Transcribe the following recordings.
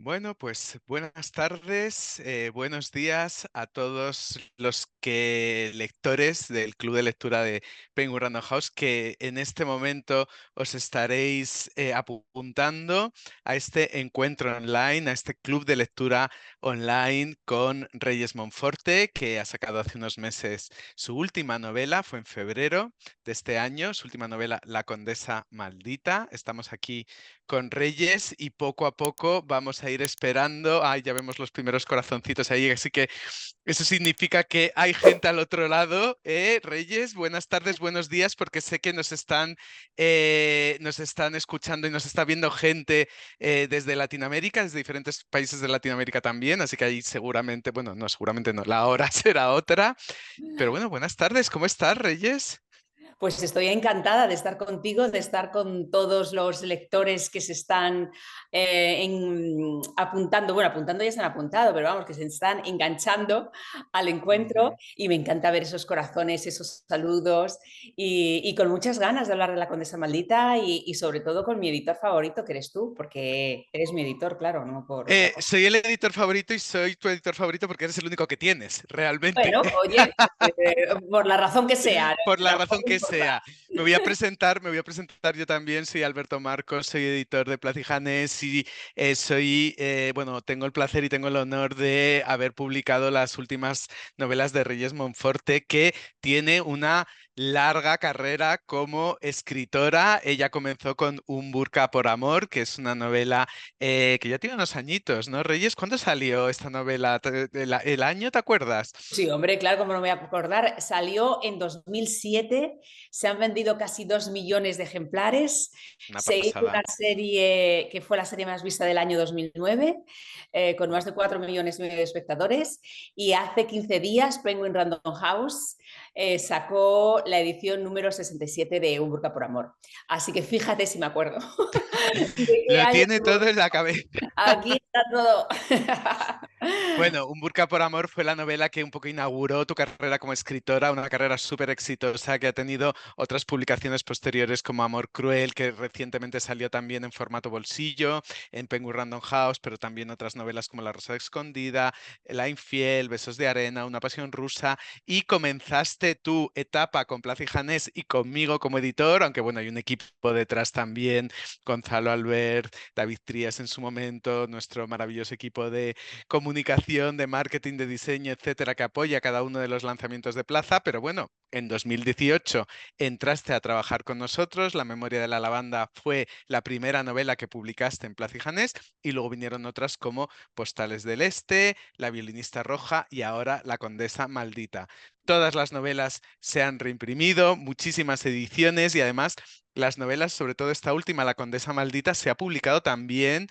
Bueno, pues buenas tardes, buenos días a todos los lectores del Club de Lectura de Penguin Random House que en este momento os estaréis apuntando a este encuentro online, a este club de lectura online con Reyes Monforte, que ha sacado hace unos meses su última novela, fue en febrero de este año, su última novela, La Condesa Maldita. Estamos aquí con Reyes y poco a poco vamos a ir esperando. Ay, ya vemos los primeros corazoncitos ahí, así que eso significa que hay gente al otro lado. Reyes, buenas tardes, buenos días, porque sé que nos están escuchando y nos está viendo gente desde Latinoamérica, desde diferentes países de Latinoamérica también, así que ahí seguramente, bueno, no, seguramente no, la hora será otra. Pero bueno, buenas tardes, ¿cómo estás, Reyes? Pues estoy encantada de estar contigo, de estar con todos los lectores que se están apuntando, bueno, apuntando ya se han apuntado, pero vamos, que se están enganchando al encuentro Ujú. y me encanta ver esos corazones, esos saludos y con muchas ganas de hablar de la Condesa Maldita y sobre todo con mi editor favorito, que eres tú, porque eres mi editor, claro, no por otra cosa. Soy el editor favorito y soy tu editor favorito porque eres el único que tienes, realmente. Bueno, oye, por la razón que sea, Por la razón tampoco que importa. sea. Me voy a presentar yo también. Soy Alberto Marcos, soy editor de Plaza y Janés y bueno, tengo el placer y tengo el honor de haber publicado las últimas novelas de Reyes Monforte, que tiene una larga carrera como escritora. Ella comenzó con Un burka por amor, que es una novela que ya tiene unos añitos, ¿no, Reyes? ¿Cuándo salió esta novela? ¿El año, te acuerdas? Sí, hombre, claro, como no me voy a acordar. Salió en 2007, se han vendido casi 2 millones de ejemplares. Una Se hizo una pasada. serie que fue la serie más vista del año 2009, con más de 4 millones y medio de espectadores. Y hace 15 días, Penguin Random House sacó la edición número 67 de Un Burka por Amor. Así que fíjate si me acuerdo de qué Lo año. tiene todo en la cabeza. Aquí está todo. Bueno, Un burka por amor fue la novela que un poco inauguró tu carrera como escritora, una carrera súper exitosa que ha tenido otras publicaciones posteriores como Amor Cruel, que recientemente salió también en formato bolsillo, en Penguin Random House, pero también otras novelas como La Rosa Escondida, La Infiel, Besos de Arena, Una Pasión Rusa, y comenzaste tu etapa con Plaza y Janés y conmigo como editor, aunque bueno, hay un equipo detrás también, Gonzalo Albert, David Trías en su momento, nuestro maravilloso equipo de comunicación, de marketing, de diseño, etcétera, que apoya cada uno de los lanzamientos de Plaza, pero bueno, en 2018 entraste a trabajar con nosotros, La memoria de la lavanda fue la primera novela que publicaste en Plaza y Janés y luego vinieron otras como Postales del Este, La violinista roja y ahora La condesa maldita. Todas las novelas se han reimprimido, muchísimas ediciones y además las novelas, sobre todo esta última, La condesa maldita, se ha publicado también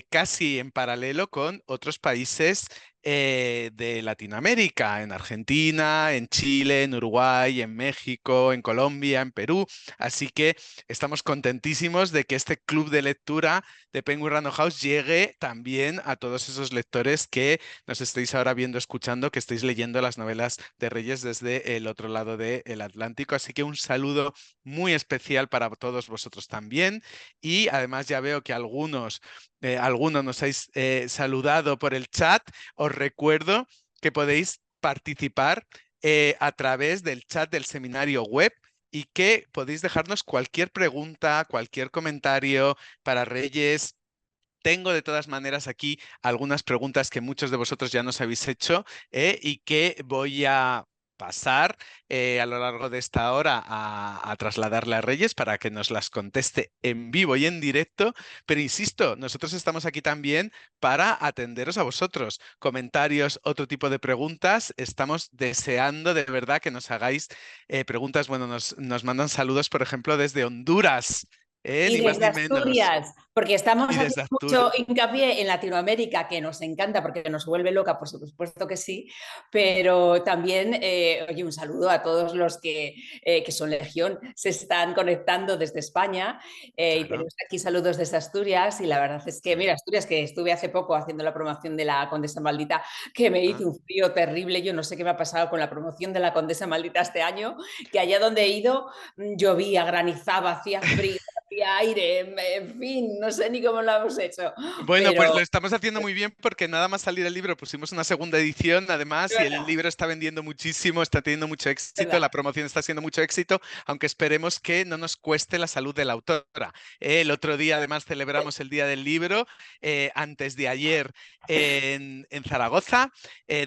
casi en paralelo con otros países de Latinoamérica, en Argentina, en Chile, en Uruguay, en México, en Colombia, en Perú. Así que estamos contentísimos de que este club de lectura de Penguin Random House llegue también a todos esos lectores que nos estéis ahora viendo, escuchando, que estéis leyendo las novelas de Reyes desde el otro lado del Atlántico. Así que un saludo muy especial para todos vosotros también. Y además ya veo que algunos nos habéis saludado por el chat. Os recuerdo que podéis participar a través del chat del seminario web y que podéis dejarnos cualquier pregunta, cualquier comentario para Reyes. Tengo de todas maneras aquí algunas preguntas que muchos de vosotros ya nos habéis hecho y que voy a pasar a lo largo de esta hora a trasladarle a Reyes para que nos las conteste en vivo y en directo. Pero insisto, nosotros estamos aquí también para atenderos a vosotros. Comentarios, otro tipo de preguntas. Estamos deseando de verdad que nos hagáis preguntas. Bueno, nos mandan saludos, por ejemplo, desde Honduras, Y ni más desde ni menos. Asturias, porque estamos Y haciendo desde Asturias. mucho hincapié en Latinoamérica, que nos encanta porque nos vuelve loca, por supuesto que sí, pero también, oye, un saludo a todos los que son Legión, se están conectando desde España y Claro. tenemos aquí saludos desde Asturias y la verdad es que, mira, Mm. Asturias, que estuve hace poco haciendo la promoción de la Condesa Maldita, que me Ah. hizo un frío terrible, yo no sé qué me ha pasado con la promoción de la Condesa Maldita este año, que allá donde he ido llovía, granizaba, hacía frío, aire, en fin, no sé ni cómo lo hemos hecho, Bueno, pues lo pero estamos haciendo muy bien porque nada más salir el libro pusimos una segunda edición, es además, y el verdad, libro está vendiendo muchísimo, está teniendo mucho es éxito, verdad. la promoción está siendo mucho éxito, aunque esperemos que no nos cueste la salud de la autora. El otro día, además, celebramos el Día del Libro, antes de ayer en Zaragoza,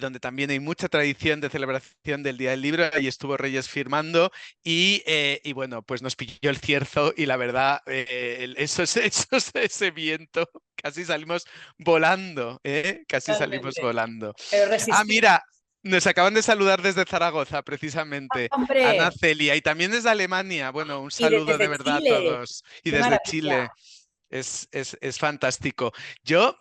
donde también hay mucha tradición de celebración del Día del Libro. Ahí estuvo Reyes firmando y bueno, pues nos pilló el cierzo y la verdad, ese viento. Casi salimos volando, ¿eh? Casi salimos Totalmente. volando. Pero Ah, resistí. mira, nos acaban de saludar desde Zaragoza, precisamente. Ana Hombre, Celia, y también desde Alemania. Bueno, un y saludo de desde verdad a Chile, todos. Y qué desde maravilla. Chile. Es fantástico. Yo,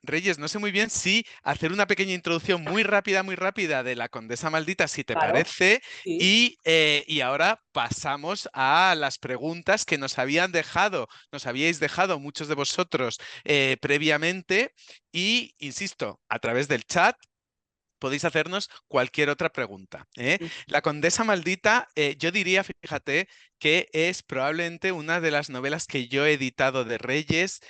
Reyes, no sé muy bien si hacer una pequeña introducción muy rápida de la Condesa Maldita, si te Claro, parece, sí. y ahora pasamos a las preguntas que nos habíais dejado muchos de vosotros previamente, y insisto, a través del chat podéis hacernos cualquier otra pregunta, ¿eh? La Condesa Maldita, yo diría, fíjate, que es probablemente una de las novelas que yo he editado de Reyes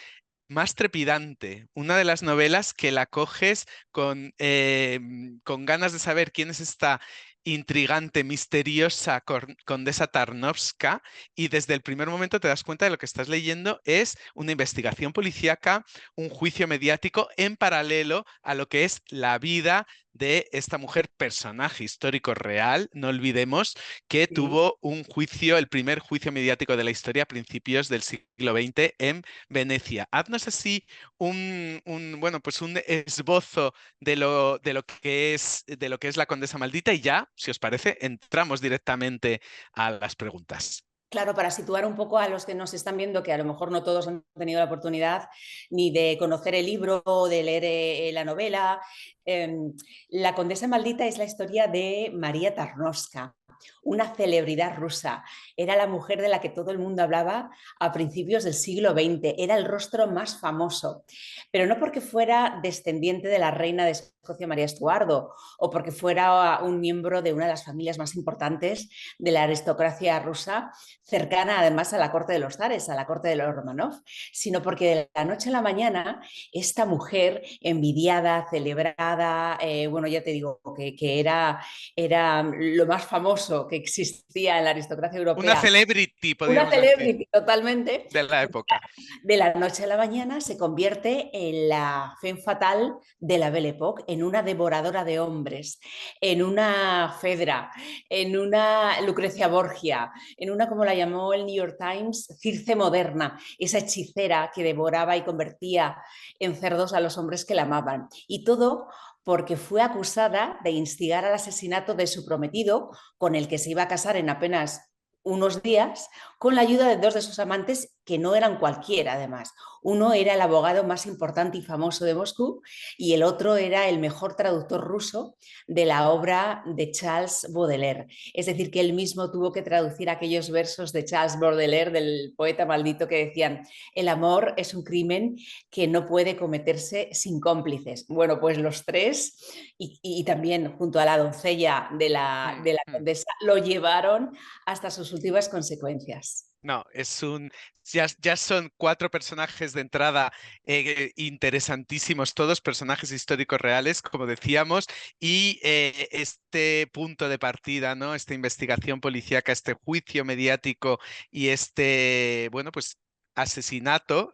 más trepidante, una de las novelas que la coges con ganas de saber quién es esta intrigante, misteriosa condesa Tarnowska, y desde el primer momento te das cuenta de lo que estás leyendo es una investigación policíaca, un juicio mediático en paralelo a lo que es la vida de esta mujer, personaje histórico real, no olvidemos, que Sí. tuvo un juicio, el primer juicio mediático de la historia a principios del siglo XX en Venecia. Haznos así bueno, pues un esbozo de lo que es la Condesa Maldita y ya, si os parece, entramos directamente a las preguntas. Claro, para situar un poco a los que nos están viendo, que a lo mejor no todos han tenido la oportunidad ni de conocer el libro o de leer la novela, eh, La Condesa Maldita es la historia de María Tarnowska, una celebridad rusa. Era la mujer de la que todo el mundo hablaba a principios del siglo XX. Era el rostro más famoso, pero no porque fuera descendiente de la reina de Escocia María Estuardo o porque fuera un miembro de una de las familias más importantes de la aristocracia rusa, cercana además a la corte de los zares, a la corte de los Romanov, sino porque de la noche a la mañana esta mujer envidiada, celebrada, bueno, ya te digo que era lo más famoso que existía en la aristocracia Una europea, celebrity, una podríamos decir, celebrity totalmente, de la época. de la noche a la mañana se convierte en la femme fatale de la Belle Époque, en una devoradora de hombres, en una Fedra, en una Lucrecia Borgia, en una, como la llamó el New York Times, Circe moderna, esa hechicera que devoraba y convertía en cerdos a los hombres que la amaban. Y todo porque fue acusada de instigar al asesinato de su prometido, con el que se iba a casar en apenas unos días, con la ayuda de dos de sus amantes que no eran cualquiera, además. Uno era el abogado más importante y famoso de Moscú y el otro era el mejor traductor ruso de la obra de Charles Baudelaire. Es decir, que él mismo tuvo que traducir aquellos versos de Charles Baudelaire, del poeta maldito, que decían: el amor es un crimen que no puede cometerse sin cómplices. Bueno, pues los tres y también junto a la doncella de la Mm. condesa lo llevaron hasta sus últimas consecuencias. No, ya son cuatro personajes de entrada interesantísimos, todos personajes históricos reales, como decíamos, y este punto de partida, ¿no? Esta investigación policíaca, este juicio mediático y bueno, pues asesinato,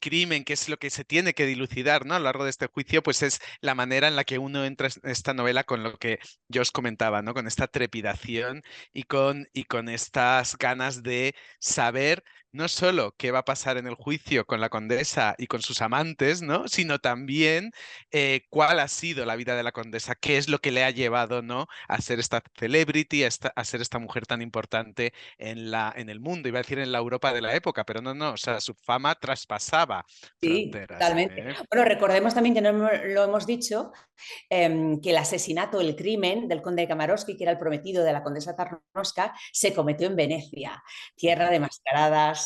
crimen, que es lo que se tiene que dilucidar, ¿no? A lo largo de este juicio, pues es la manera en la que uno entra en esta novela con lo que yo os comentaba, ¿no? Con esta trepidación y con estas ganas de saber no solo qué va a pasar en el juicio con la condesa y con sus amantes, ¿no? Sino también cuál ha sido la vida de la condesa, qué es lo que le ha llevado, ¿no? A ser esta celebrity, a ser esta mujer tan importante en el mundo, iba a decir en la Europa de la época, pero no, o sea, su fama traspasaba Sí, fronteras, totalmente. ¿eh? Bueno, recordemos también que no lo hemos dicho, que el asesinato, el crimen del conde de Kamarowski, que era el prometido de la condesa Tarnowska, se cometió en Venecia, tierra de mascaradas.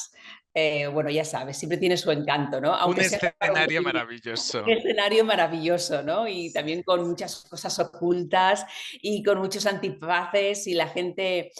Bueno, ya sabes, siempre tiene su encanto, ¿no? Un Aunque sea escenario un maravilloso. escenario maravilloso, ¿no? Y también con muchas cosas ocultas y con muchos antifaces y la gente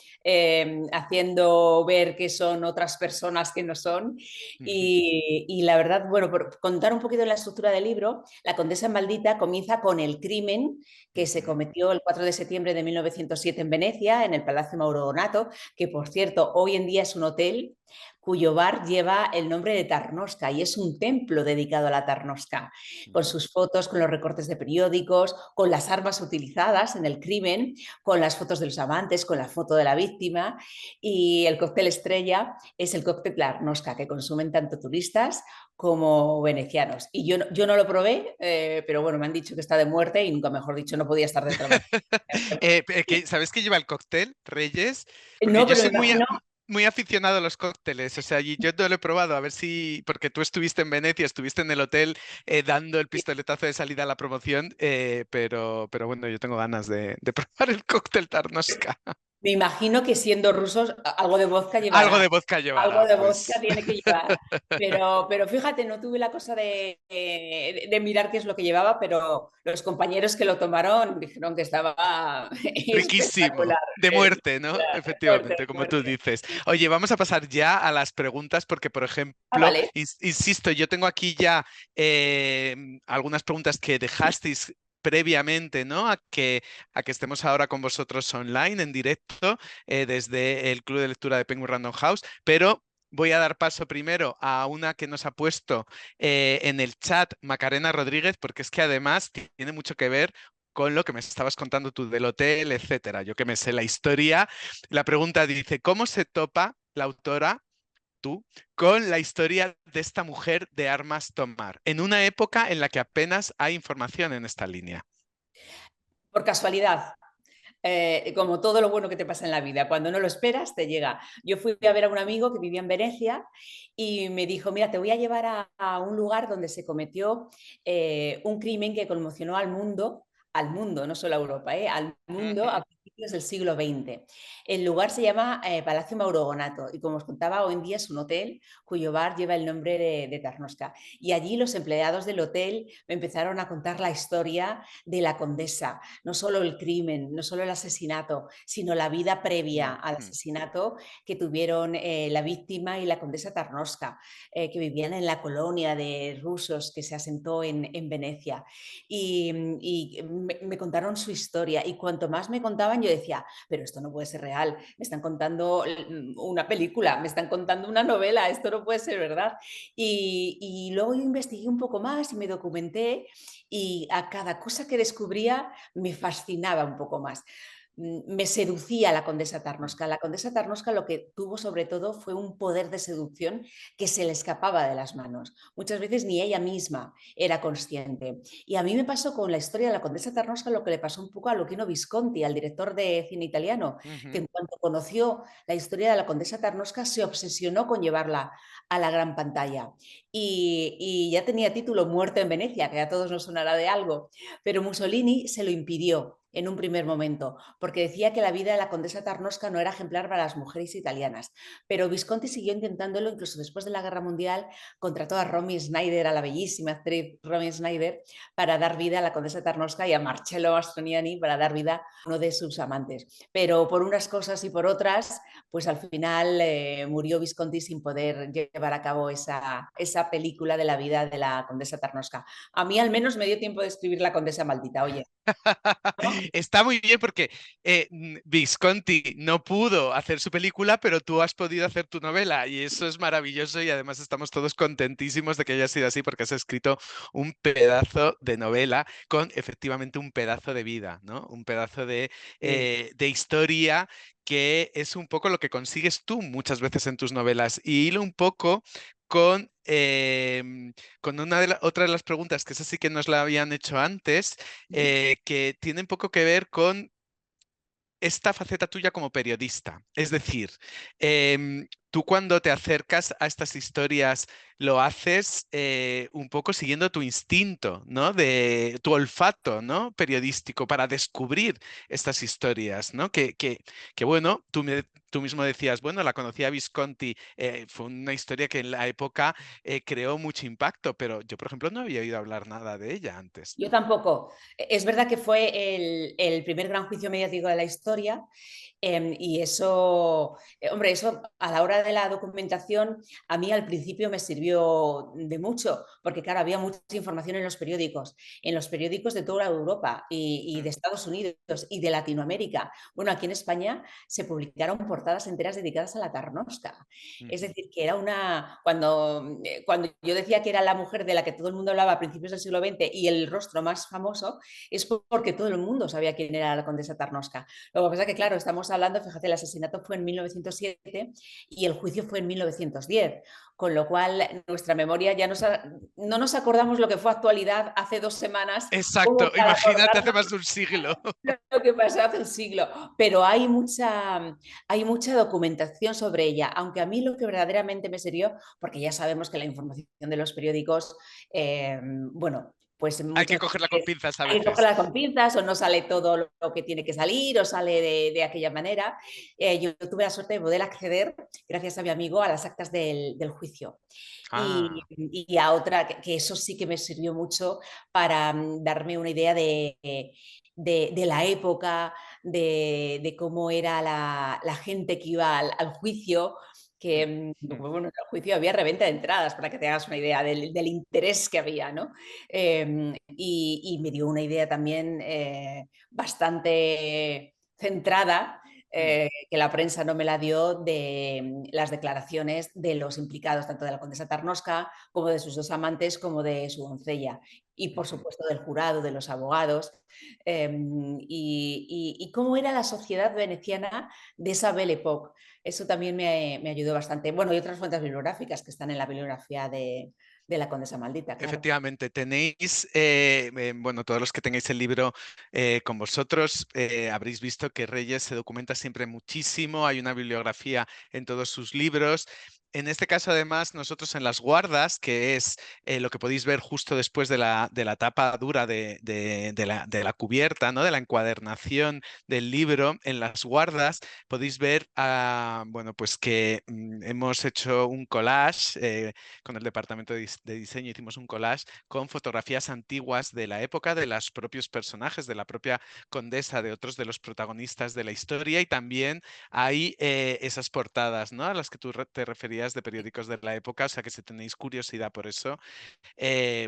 haciendo ver que son otras personas que no son. Ujú, Y la verdad, bueno, por contar un poquito la estructura del libro, La Condesa Maldita comienza con el crimen que se ujú. cometió el 4 de septiembre de 1907 en Venecia, en el Palacio Mauronato, que por cierto hoy en día es un hotel cuyo bar lleva el nombre de Tarnosca y es un templo dedicado a la Tarnosca, con Ujú. sus fotos, con los recortes de periódicos, con las armas utilizadas en el crimen, con las fotos de los amantes, con la foto de la víctima. Y el cóctel estrella es el cóctel Tarnosca, que consumen tanto turistas como venecianos. Y yo no lo probé, pero bueno, me han dicho que está de muerte y nunca mejor dicho, no podía estar de otra manera. ¿Sabes qué lleva el cóctel, Reyes? Porque No, yo pero me soy imagino, muy aficionado a los cócteles, o sea, y yo no lo he probado, a ver si, porque tú estuviste en Venecia, estuviste en el hotel dando el pistoletazo de salida a la promoción, pero bueno, yo tengo ganas de probar el cóctel Tarnosca. me imagino que siendo rusos algo de vodka Algo llevará. de vodka Algo llevará, de vodka pues. tiene que llevar. Pero fíjate, no tuve la cosa de mirar qué es lo que llevaba, pero los compañeros que lo tomaron dijeron que estaba Riquísimo, espectacular. de muerte, ¿no? Fuerte, Efectivamente, como tú fuerte. dices. Oye, vamos a pasar ya a las preguntas porque, por Ah, ejemplo, vale. insisto, yo tengo aquí ya algunas preguntas que dejasteis previamente, ¿no? A que estemos ahora con vosotros online, en directo, desde el Club de Lectura de Penguin Random House, pero voy a dar paso primero a una que nos ha puesto en el chat Macarena Rodríguez, porque es que además tiene mucho que ver con lo que me estabas contando tú del hotel, etcétera. Yo que me sé la historia. La pregunta dice, ¿cómo se topa la autora, tú, con la historia de esta mujer de armas tomar, en una época en la que apenas hay información en esta línea? Por casualidad. Como todo lo bueno que te pasa en la vida, cuando no lo esperas, te llega. Yo fui a ver a un amigo que vivía en Venecia y me dijo, mira, te voy a llevar a un lugar donde se cometió un crimen que conmocionó al mundo, no solo a Europa, al mundo a Ujú. principios del siglo XX. El lugar se llama Palacio Maurogonato y como os contaba, hoy en día es un hotel cuyo bar lleva el nombre de Tarnosca. Y allí los empleados del hotel me empezaron a contar la historia de la condesa, no solo el crimen, no solo el asesinato, sino la vida previa al Ujú. asesinato que tuvieron la víctima y la condesa Tarnosca, que vivían en la colonia de rusos que se asentó en Venecia. Y me contaron su historia y cuanto más me contaban yo decía, pero esto no puede ser real, me están contando una película, me están contando una novela, esto no puede ser verdad. Y luego yo investigué un poco más y me documenté y a cada cosa que descubría me fascinaba un poco más. Me seducía la condesa Tarnosca. La condesa Tarnosca lo que tuvo sobre todo fue un poder de seducción que se le escapaba de las manos. Muchas veces ni ella misma era consciente. Y a mí me pasó con la historia de la condesa Tarnosca lo que le pasó un poco a Luchino Visconti, al director de cine italiano, que Ujú. en cuanto conoció la historia de la condesa Tarnosca se obsesionó con llevarla a la gran pantalla. Y ya tenía título Muerto en Venecia, que a todos nos sonará de algo, pero Mussolini se lo impidió en un primer momento, porque decía que la vida de la condesa Tarnosca no era ejemplar para las mujeres italianas. Pero Visconti siguió intentándolo, incluso después de la Guerra Mundial, contrató a Romy Schneider, a la bellísima actriz Romy Schneider, para dar vida a la condesa Tarnosca y a Marcello Mastroianni para dar vida a uno de sus amantes. Pero por unas cosas y por otras, pues al final murió Visconti sin poder llevar a cabo esa película de la vida de la condesa Tarnosca. A mí al menos me dio tiempo de escribir La Condesa Maldita, oye. ¿No? Está muy bien porque Visconti no pudo hacer su película, pero tú has podido hacer tu novela y eso es maravilloso y además estamos todos contentísimos de que haya sido así porque has escrito un pedazo de novela con efectivamente un pedazo de vida, ¿no? Un pedazo Sí. de historia que es un poco lo que consigues tú muchas veces en tus novelas y hilo un poco con, con otra de las preguntas que esa sí que nos la habían hecho antes que tiene un poco que ver con esta faceta tuya como periodista. Es decir, tú cuando te acercas a estas historias lo haces un poco siguiendo tu instinto, ¿no? De tu olfato, ¿no? Periodístico para descubrir estas historias, ¿no? Que bueno, tú mismo decías, bueno, la conocía Visconti, fue una historia que en la época creó mucho impacto, pero yo, por ejemplo, no había oído hablar nada de ella antes. Yo tampoco. Es verdad que fue el primer gran juicio mediático de la historia. Y eso, hombre, eso a la hora de la documentación a mí al principio me sirvió de mucho, porque claro, había mucha información en los periódicos de toda Europa y de Ujú, Estados Unidos y de Latinoamérica. Bueno, aquí en España se publicaron portadas enteras dedicadas a la Tarnosca. Es ujú. decir, que era cuando yo decía que era la mujer de la que todo el mundo hablaba a principios del siglo XX y el rostro más famoso, es porque todo el mundo sabía quién era la condesa Tarnosca. Lo que pasa es que, claro, estamos hablando, fíjate, el asesinato fue en 1907 y el juicio fue en 1910, con lo cual nuestra memoria ya no nos acordamos lo que fue actualidad hace 2 semanas, como Exacto, para imagínate hace acordarnos más de un siglo. lo que pasó hace un siglo. Pero hay mucha documentación sobre ella, aunque a mí lo que verdaderamente me sirvió, porque ya sabemos que la información de los periódicos, bueno, pues Hay que muchas cogerla con veces pinzas a hay que veces. cogerla con pinzas o no sale todo lo que tiene que salir o sale de aquella manera. Yo tuve la suerte de poder acceder, gracias a mi amigo, a las actas del juicio. Ah. Y a otra, que eso sí que me sirvió mucho para darme una idea de la época, de cómo era la gente que iba al juicio, que Mm, mm, bueno, en el juicio había reventa de entradas, para que te hagas una idea del interés que había, ¿no? Y me dio una idea también bastante centrada, mm, que la prensa no me la dio, de las declaraciones de los implicados, tanto de la condesa Tarnosca como de sus dos amantes, como de su doncella. Y por ujú. supuesto del jurado, de los abogados, y cómo era la sociedad veneciana de esa Belle Époque. Eso también me ayudó bastante. Bueno, y otras fuentes bibliográficas que están en la bibliografía de la condesa maldita, claro. Efectivamente, tenéis, bueno, todos los que tengáis el libro con vosotros, habréis visto que Reyes se documenta siempre muchísimo, hay una bibliografía en todos sus libros. En este caso, además, nosotros en las guardas, que es lo que podéis ver justo después de la tapa dura de la cubierta, ¿no? De la encuadernación del libro, en las guardas podéis ver, bueno, pues que hemos hecho un collage con el departamento de diseño, hicimos un collage con fotografías antiguas de la época, de los propios personajes, de la propia condesa, de otros de los protagonistas de la historia y también hay esas portadas, ¿no? A las que tú te referías de periódicos de la época, o sea que si tenéis curiosidad por eso,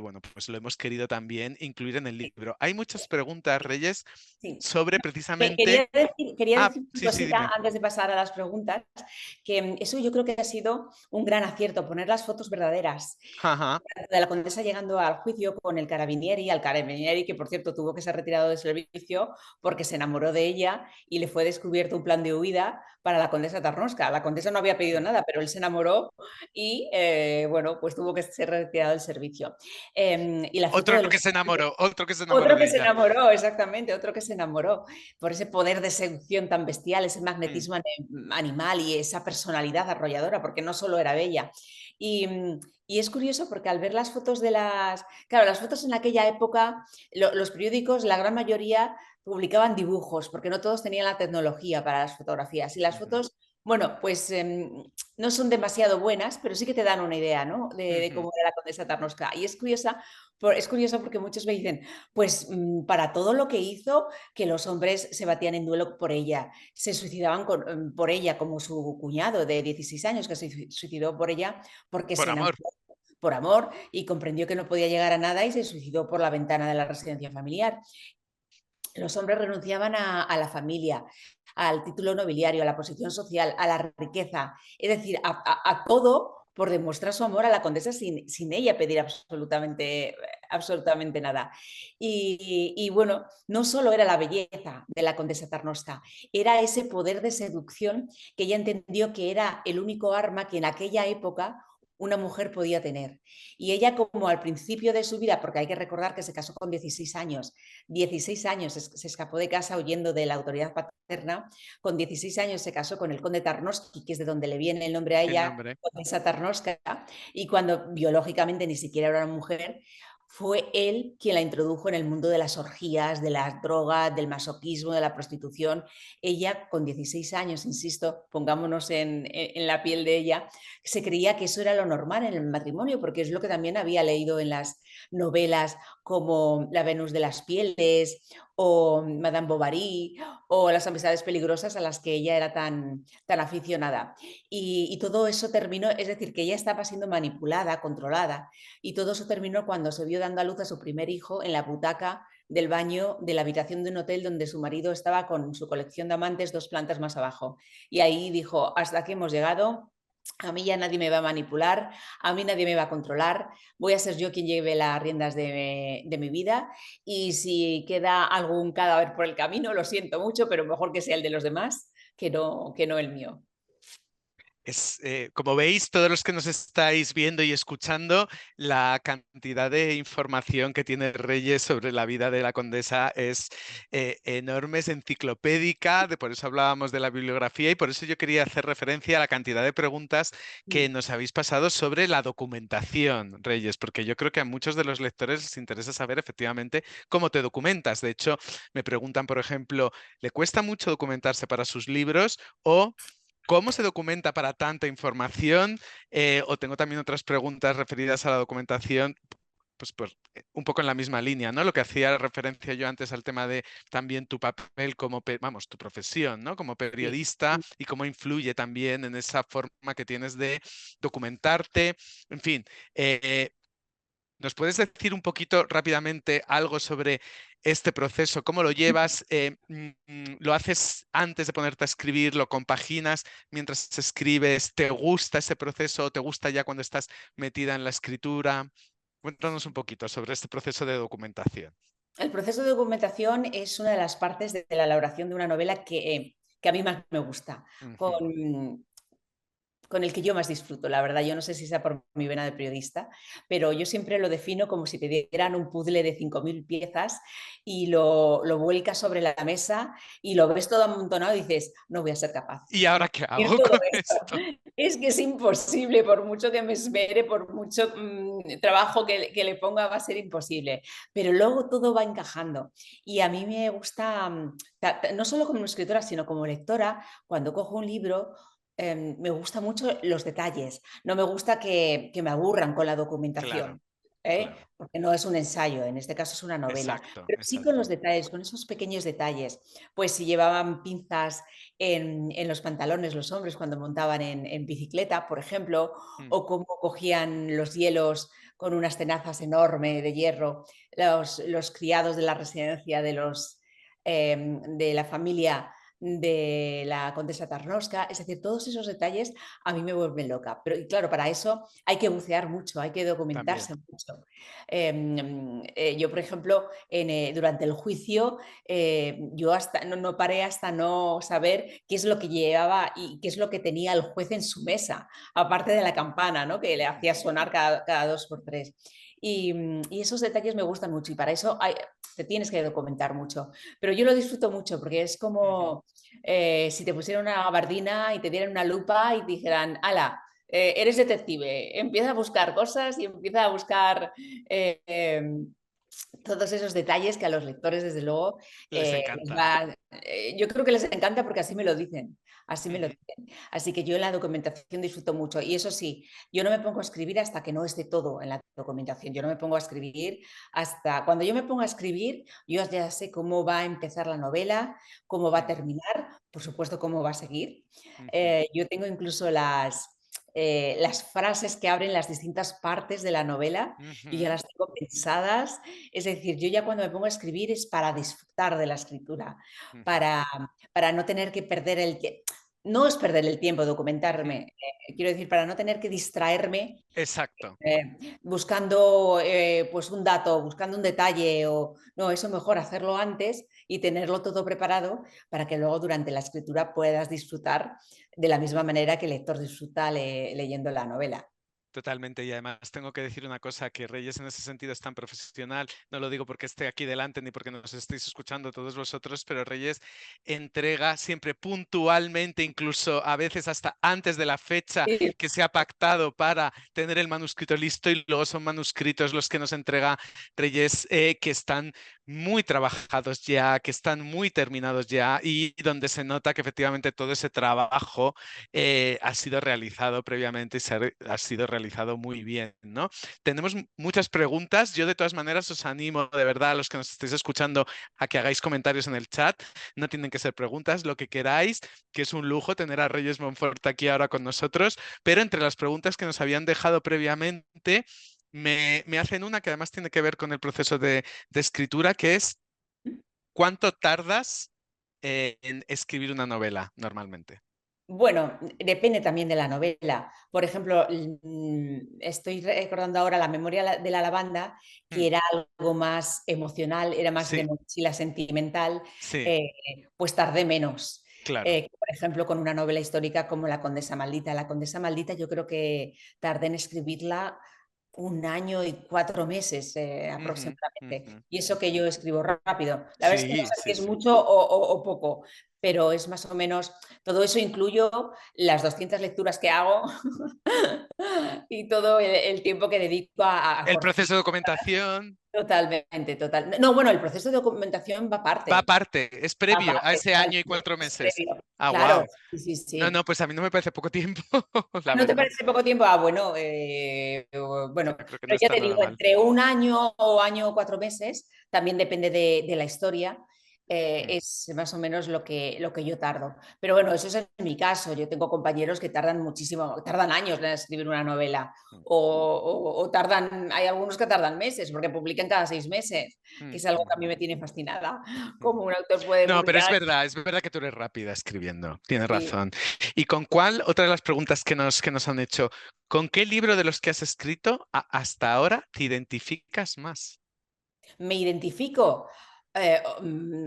bueno, pues lo hemos querido también incluir en el libro. Hay muchas preguntas, Reyes, Sí. sobre Quería precisamente... quería Ah, decir una sí, sí, cosita dime. antes de pasar a las preguntas, que eso yo creo que ha sido un gran acierto, poner las fotos verdaderas Ajá. de la condesa llegando al juicio con el carabinieri, al carabinieri que por cierto tuvo que ser retirado del servicio porque se enamoró de ella y le fue descubierto un plan de huida para la condesa Tarnosca. La condesa no había pedido Mm. nada, pero él se enamoró y bueno, pues tuvo que ser retirado del servicio. Y la foto Otro de los... que se enamoró, otro que se enamoró Otro que de se ella. enamoró, exactamente, otro que se enamoró por ese poder de seducción tan bestial, ese Mm, magnetismo animal y esa personalidad arrolladora, porque no solo era bella. Y es curioso porque al ver las fotos claro, las fotos en aquella época, los periódicos, la gran mayoría publicaban dibujos, porque no todos tenían la tecnología para las fotografías. Y las ujú, fotos, bueno, pues no son demasiado buenas, pero sí que te dan una idea, ¿no? De ujú. cómo era la condesa Tarnosca. Y es curioso porque muchos me dicen, pues para todo lo que hizo, que los hombres se batían en duelo por ella, se suicidaban por ella, como su cuñado de 16 años que se suicidó por ella porque Por se amor. enamoró por amor y comprendió que no podía llegar a nada y se suicidó por la ventana de la residencia familiar. Los hombres renunciaban a la familia, al título nobiliario, a la posición social, a la riqueza, es decir, a todo por demostrar su amor a la condesa sin ella pedir absolutamente nada. Bueno, no solo era la belleza de la condesa Tarnosta, era ese poder de seducción que ella entendió que era el único arma que en aquella época una mujer podía tener. Y ella, como al principio de su vida, porque hay que recordar que se casó con 16 años se escapó de casa huyendo de la autoridad paterna, con 16 años se casó con el conde Tarnowski, que es de donde le viene el nombre a El ella, nombre. condesa Tarnowska, y cuando biológicamente ni siquiera era una mujer, fue él quien la introdujo en el mundo de las orgías, de las drogas, del masoquismo, de la prostitución. Ella, con 16 años, insisto, pongámonos en la piel de ella, se creía que eso era lo normal en el matrimonio, porque es lo que también había leído en las novelas como La Venus de las Pieles o Madame Bovary o Las Amistades Peligrosas a las que ella era tan aficionada. Y todo eso terminó, es decir, que ella estaba siendo manipulada, controlada, y todo eso terminó cuando se vio dando a luz a su primer hijo en la butaca del baño de la habitación de un hotel donde su marido estaba con su colección de amantes 2 plantas más abajo. Y ahí dijo, hasta aquí hemos llegado, a mí ya nadie me va a manipular, a mí nadie me va a controlar, voy a ser yo quien lleve las riendas de mi vida, y si queda algún cadáver por el camino, lo siento mucho, pero mejor que sea el de los demás que no el mío. Como veis, todos los que nos estáis viendo y escuchando, la cantidad de información que tiene Reyes sobre la vida de la condesa es enorme, es enciclopédica, por eso hablábamos de la bibliografía y por eso yo quería hacer referencia a la cantidad de preguntas que nos habéis pasado sobre la documentación, Reyes, porque yo creo que a muchos de los lectores les interesa saber efectivamente cómo te documentas. De hecho, me preguntan, por ejemplo, ¿le cuesta mucho documentarse para sus libros o cómo se documenta para tanta información? O tengo también otras preguntas referidas a la documentación, pues un poco en la misma línea, ¿no? Lo que hacía referencia yo antes al tema de también tu papel como, vamos, tu profesión, ¿no? Como Sí. periodista y cómo influye también en esa forma que tienes de documentarte. En fin, ¿nos puedes decir un poquito rápidamente algo sobre este proceso? ¿Cómo lo llevas? ¿Lo haces antes de ponerte a escribir? ¿Lo compaginas mientras escribes? ¿Te gusta ese proceso o te gusta ya cuando estás metida en la escritura? Cuéntanos un poquito sobre este proceso de documentación. El proceso de documentación es una de las partes de la elaboración de una novela que a mí más me gusta, Ujú. con el que yo más disfruto, la verdad. Yo no sé si sea por mi vena de periodista, pero yo siempre lo defino como si te dieran un puzzle de 5.000 piezas y lo vuelcas sobre la mesa y lo ves todo amontonado y dices, no voy a ser capaz ¿Y ahora de qué conseguir hago todo con esto. esto? Es que es imposible, por mucho que me esmere, por mucho trabajo que le ponga, va a ser imposible. Pero luego todo va encajando. Y a mí me gusta, no solo como escritora, sino como lectora, cuando cojo un libro, me gustan mucho los detalles. No me gusta que me aburran con la Claro, documentación, ¿eh? claro. Porque no es un ensayo, en este caso es una novela. Exacto, Pero sí con exacto. los detalles, con esos pequeños detalles. Pues si llevaban pinzas en los pantalones los hombres cuando montaban en bicicleta, por ejemplo, Mm. o cómo cogían los hielos con unas tenazas enormes de hierro los criados de la residencia de la familia de la condesa Tarnowska, es decir, todos esos detalles a mí me vuelven loca. Pero y claro, para eso hay que bucear mucho, hay que También. documentarse mucho. Yo, por ejemplo, durante el juicio, yo hasta no paré hasta no saber qué es lo que llevaba y qué es lo que tenía el juez en su mesa, aparte de la campana, ¿no? Que le hacía sonar cada 2 por 3. Y esos detalles me gustan mucho y para eso te tienes que documentar mucho. Pero yo lo disfruto mucho porque es Ujú. como si te pusieran una gabardina y te dieran una lupa y te dijeran, ala, eres detective, empieza a buscar cosas y empieza a buscar todos esos detalles que a los lectores, desde luego, Les les encanta. va, yo creo que les encanta porque así me lo dicen, así me lo Ujú. dicen. Así que yo en la documentación disfruto mucho. Y eso sí, yo no me pongo a escribir hasta que no esté todo en la documentación. Yo no me pongo a escribir hasta, cuando yo me pongo a escribir, yo ya sé cómo va a empezar la novela, cómo va a Mm. terminar, por supuesto, cómo va a seguir. Ujú. Yo tengo incluso las frases que abren las distintas partes de la novela, yo ya Ujú. las tengo pensadas. Es decir, yo ya cuando me pongo a escribir es para disfrutar de la escritura, Ujú. para, para no tener que perder el tiempo. No es perder el tiempo Mm. documentarme, quiero decir, para no tener que distraerme Exacto. buscando pues un dato, buscando un detalle o no, eso mejor hacerlo antes y tenerlo todo preparado para que luego durante la escritura puedas disfrutar de la misma manera que el lector disfruta leyendo la novela. Totalmente, y además tengo que decir una cosa, que Reyes en ese sentido es tan profesional, no lo digo porque esté aquí delante ni porque nos estéis escuchando todos vosotros, pero Reyes entrega siempre puntualmente, incluso a veces hasta antes de la fecha Sí. que se ha pactado para tener el manuscrito listo, y luego son manuscritos los que nos entrega Reyes, que están muy trabajados ya, que están muy terminados ya, y donde se nota que efectivamente todo ese trabajo ha sido realizado previamente y ha sido realizado muy bien, ¿no? Tenemos muchas preguntas. Yo de todas maneras os animo de verdad a los que nos estéis escuchando a que hagáis comentarios en el chat. No tienen que ser preguntas, lo que queráis, que es un lujo tener a Reyes Monfort aquí ahora con nosotros. Pero entre las preguntas que nos habían dejado previamente, me hacen una que además tiene que ver con el proceso de escritura, que es ¿cuánto tardas en escribir una novela normalmente? Bueno, depende también de la novela. Por ejemplo, estoy recordando ahora La memoria de la lavanda, Mm, que era algo más emocional, era más de sí, mochila sentimental, sí, eh, pues tardé menos. claro. Por ejemplo, con una novela histórica como La Condesa Maldita. La Condesa Maldita yo creo que tardé en escribirla 1 año y 4 meses Ujú, aproximadamente. ujú. Y eso que yo escribo rápido. La verdad es que no Sí, sé si sí, es sí. mucho o poco, pero es más o menos, todo eso incluyo las 200 lecturas que hago y todo el tiempo que dedico a El corregir. proceso de documentación Totalmente, total. No, bueno, el proceso de documentación va va aparte, aparte, es va previo a aparte, ese año y totalmente, 4 meses. previo. Ah, Claro, wow. sí, sí, No, sí. no, pues a mí no me parece poco tiempo, la ¿No te verdad. parece poco tiempo? Ah, bueno, bueno, Yo creo que no pero ya está te nada digo, mal. entre 1 año o 4 meses, también depende de la historia, Mm, es más o menos lo que yo tardo. Pero bueno, eso es en mi caso. Yo tengo compañeros que tardan muchísimo, tardan años en escribir una novela, mm, o tardan, hay algunos que tardan meses, porque publican cada 6 meses, que mm, es algo que a mí mm, me tiene fascinada. mm. Como un autor puede No, pero publicar. es verdad que tú eres rápida escribiendo, tienes Sí. razón. ¿Y con cuál, otra de las preguntas que nos han hecho, con qué libro de los que has escrito hasta ahora te identificas más? Me identifico.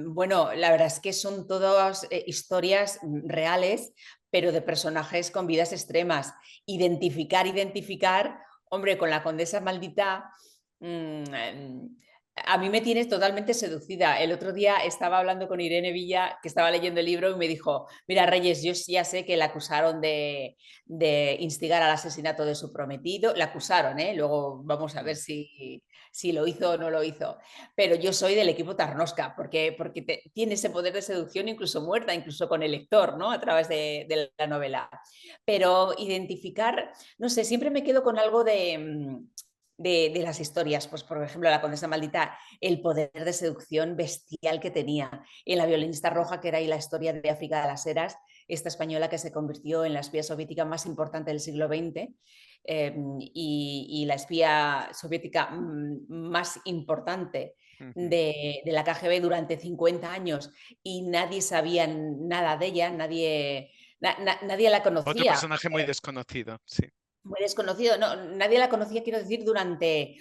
Bueno, la verdad es que son todas historias reales, pero de personajes con vidas extremas. Identificar, hombre, con la condesa maldita, a mí me tienes totalmente seducida. El otro día estaba hablando con Irene Villa, que estaba leyendo el libro, y me dijo, mira, Reyes, yo ya sé que la acusaron de instigar al asesinato de su prometido. La acusaron, ¿eh? Luego vamos a ver Mm, si lo hizo o no lo hizo. Pero yo soy del equipo Tarnosca, porque tiene ese poder de seducción incluso muerta, incluso con el lector, ¿no? A través de la novela. Pero identificar, no sé, siempre me quedo con algo de las historias, pues por ejemplo la condesa maldita, el poder de seducción bestial que tenía, en la violinista roja, que era ahí la historia de África de las Heras, esta española que se convirtió en la espía soviética más importante del siglo XX, y la espía soviética más importante ujú. de la KGB durante 50 años, y nadie sabía nada de ella, nadie la Otro conocía. personaje muy desconocido, sí. Muy desconocido, no, nadie la conocía, quiero decir, durante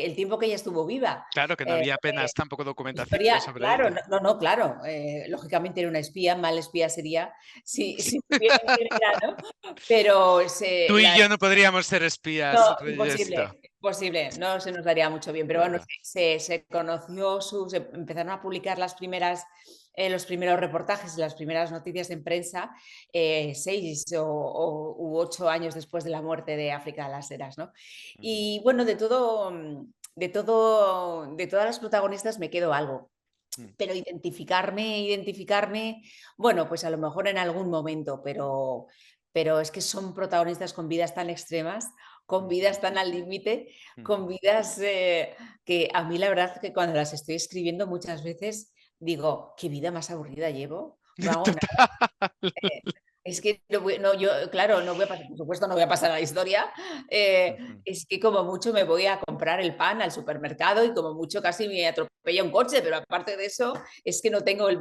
el tiempo que ella estuvo viva. Claro que no había apenas tampoco documentación Historia, sobre claro, ella. no, no, no, claro, lógicamente era una espía, mal espía sería si, Sí. si supiera quién era, ¿no? Pero Tú y yo no podríamos ser espías, no, Reyesto. imposible, imposible, no se nos daría mucho bien, pero bueno, Claro. se conoció, se empezaron a publicar los primeros reportajes y las primeras noticias en prensa 6 u 8 años después de la muerte de África de las Heras, ¿no? Ujú, Y bueno, de todas las protagonistas me quedo algo, mm, pero identificarme, bueno, pues a lo mejor en algún momento, pero es que son protagonistas con vidas tan extremas, con ujú, vidas tan al límite, con ujú. vidas que a mí la verdad que cuando las estoy escribiendo muchas veces digo, qué vida más aburrida llevo. No hago nada. Total. Es que no, yo, claro, no voy a pasar, por supuesto, no voy a pasar a la historia. Ujú. Es que como mucho me voy a comprar el pan al supermercado y como mucho casi me atropella un coche, pero aparte de eso es que no tengo el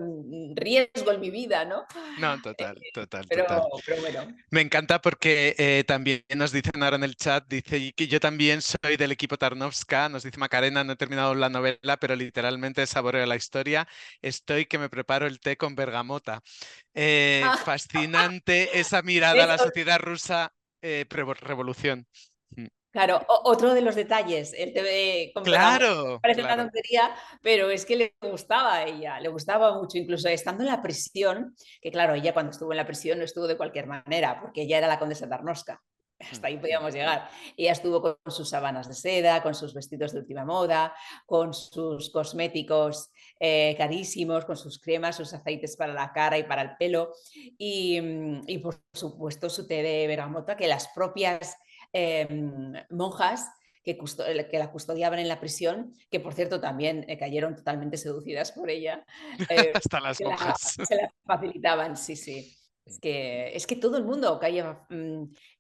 riesgo en mi vida, ¿no? No, total, total, Pero, total. pero bueno. Me encanta porque también nos dicen ahora en el chat, dice y que yo también soy del equipo Tarnowska, nos dice Macarena, no he terminado la novela, pero literalmente saboreo la historia, estoy que me preparo el té con bergamota. Ah, Fascinante esa mirada a la eso, sociedad rusa. revolución. Mm. Claro, otro de los detalles, el TV con Bergamot, Claro, parece una claro. tontería, pero es que le gustaba a ella, le gustaba mucho, incluso estando en la prisión, que claro, ella cuando estuvo en la prisión no estuvo de cualquier manera, porque ella era la condesa Tarnowska. Mm, Hasta ahí mm. podíamos llegar. Ella estuvo con sus sábanas de seda, con sus vestidos de última moda, con sus cosméticos carísimos, con sus cremas, sus aceites para la cara y para el pelo, y por supuesto su té de bergamota, que las propias monjas que la custodiaban en la prisión, que por cierto también cayeron totalmente seducidas por ella, eh, Hasta las monjas. se la facilitaban, sí, sí. Es que todo el mundo caía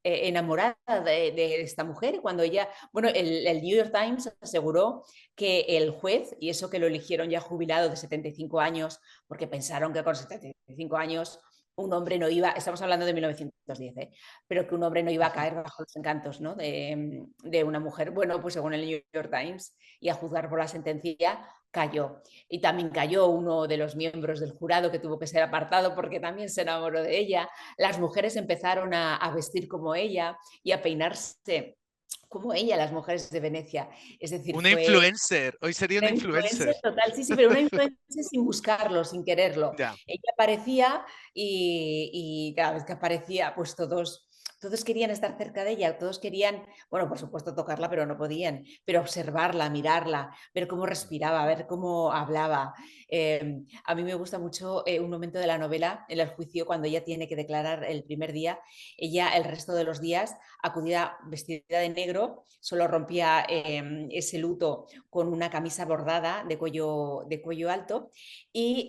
enamorada de esta mujer cuando ella, bueno, el New York Times aseguró que el juez, y eso que lo eligieron ya jubilado de 75 años, porque pensaron que con 75 años un hombre no iba, estamos hablando de 1910, pero que un hombre no iba a caer bajo los encantos, ¿no? de una mujer. Bueno, pues según el New York Times, y a juzgar por la sentencia, cayó. Y también cayó uno de los miembros del jurado que tuvo que ser apartado porque también se enamoró de ella. Las mujeres empezaron a vestir como ella y a peinarse como ella, las mujeres de Venecia. Es decir, Una fue influencer. Hoy sería una una influencer. influencer total, sí, sí, pero una influencer sin buscarlo, sin quererlo. Ya. Ella aparecía y cada vez que aparecía, pues todos querían estar cerca de ella, todos querían, bueno, por supuesto tocarla, pero no podían, pero observarla, mirarla, ver cómo respiraba, ver cómo hablaba. A mí me gusta mucho un momento de la novela, en el juicio, cuando ella tiene que declarar el primer día, ella el resto de los días acudía vestida de negro, solo rompía ese luto con una camisa bordada de cuello alto y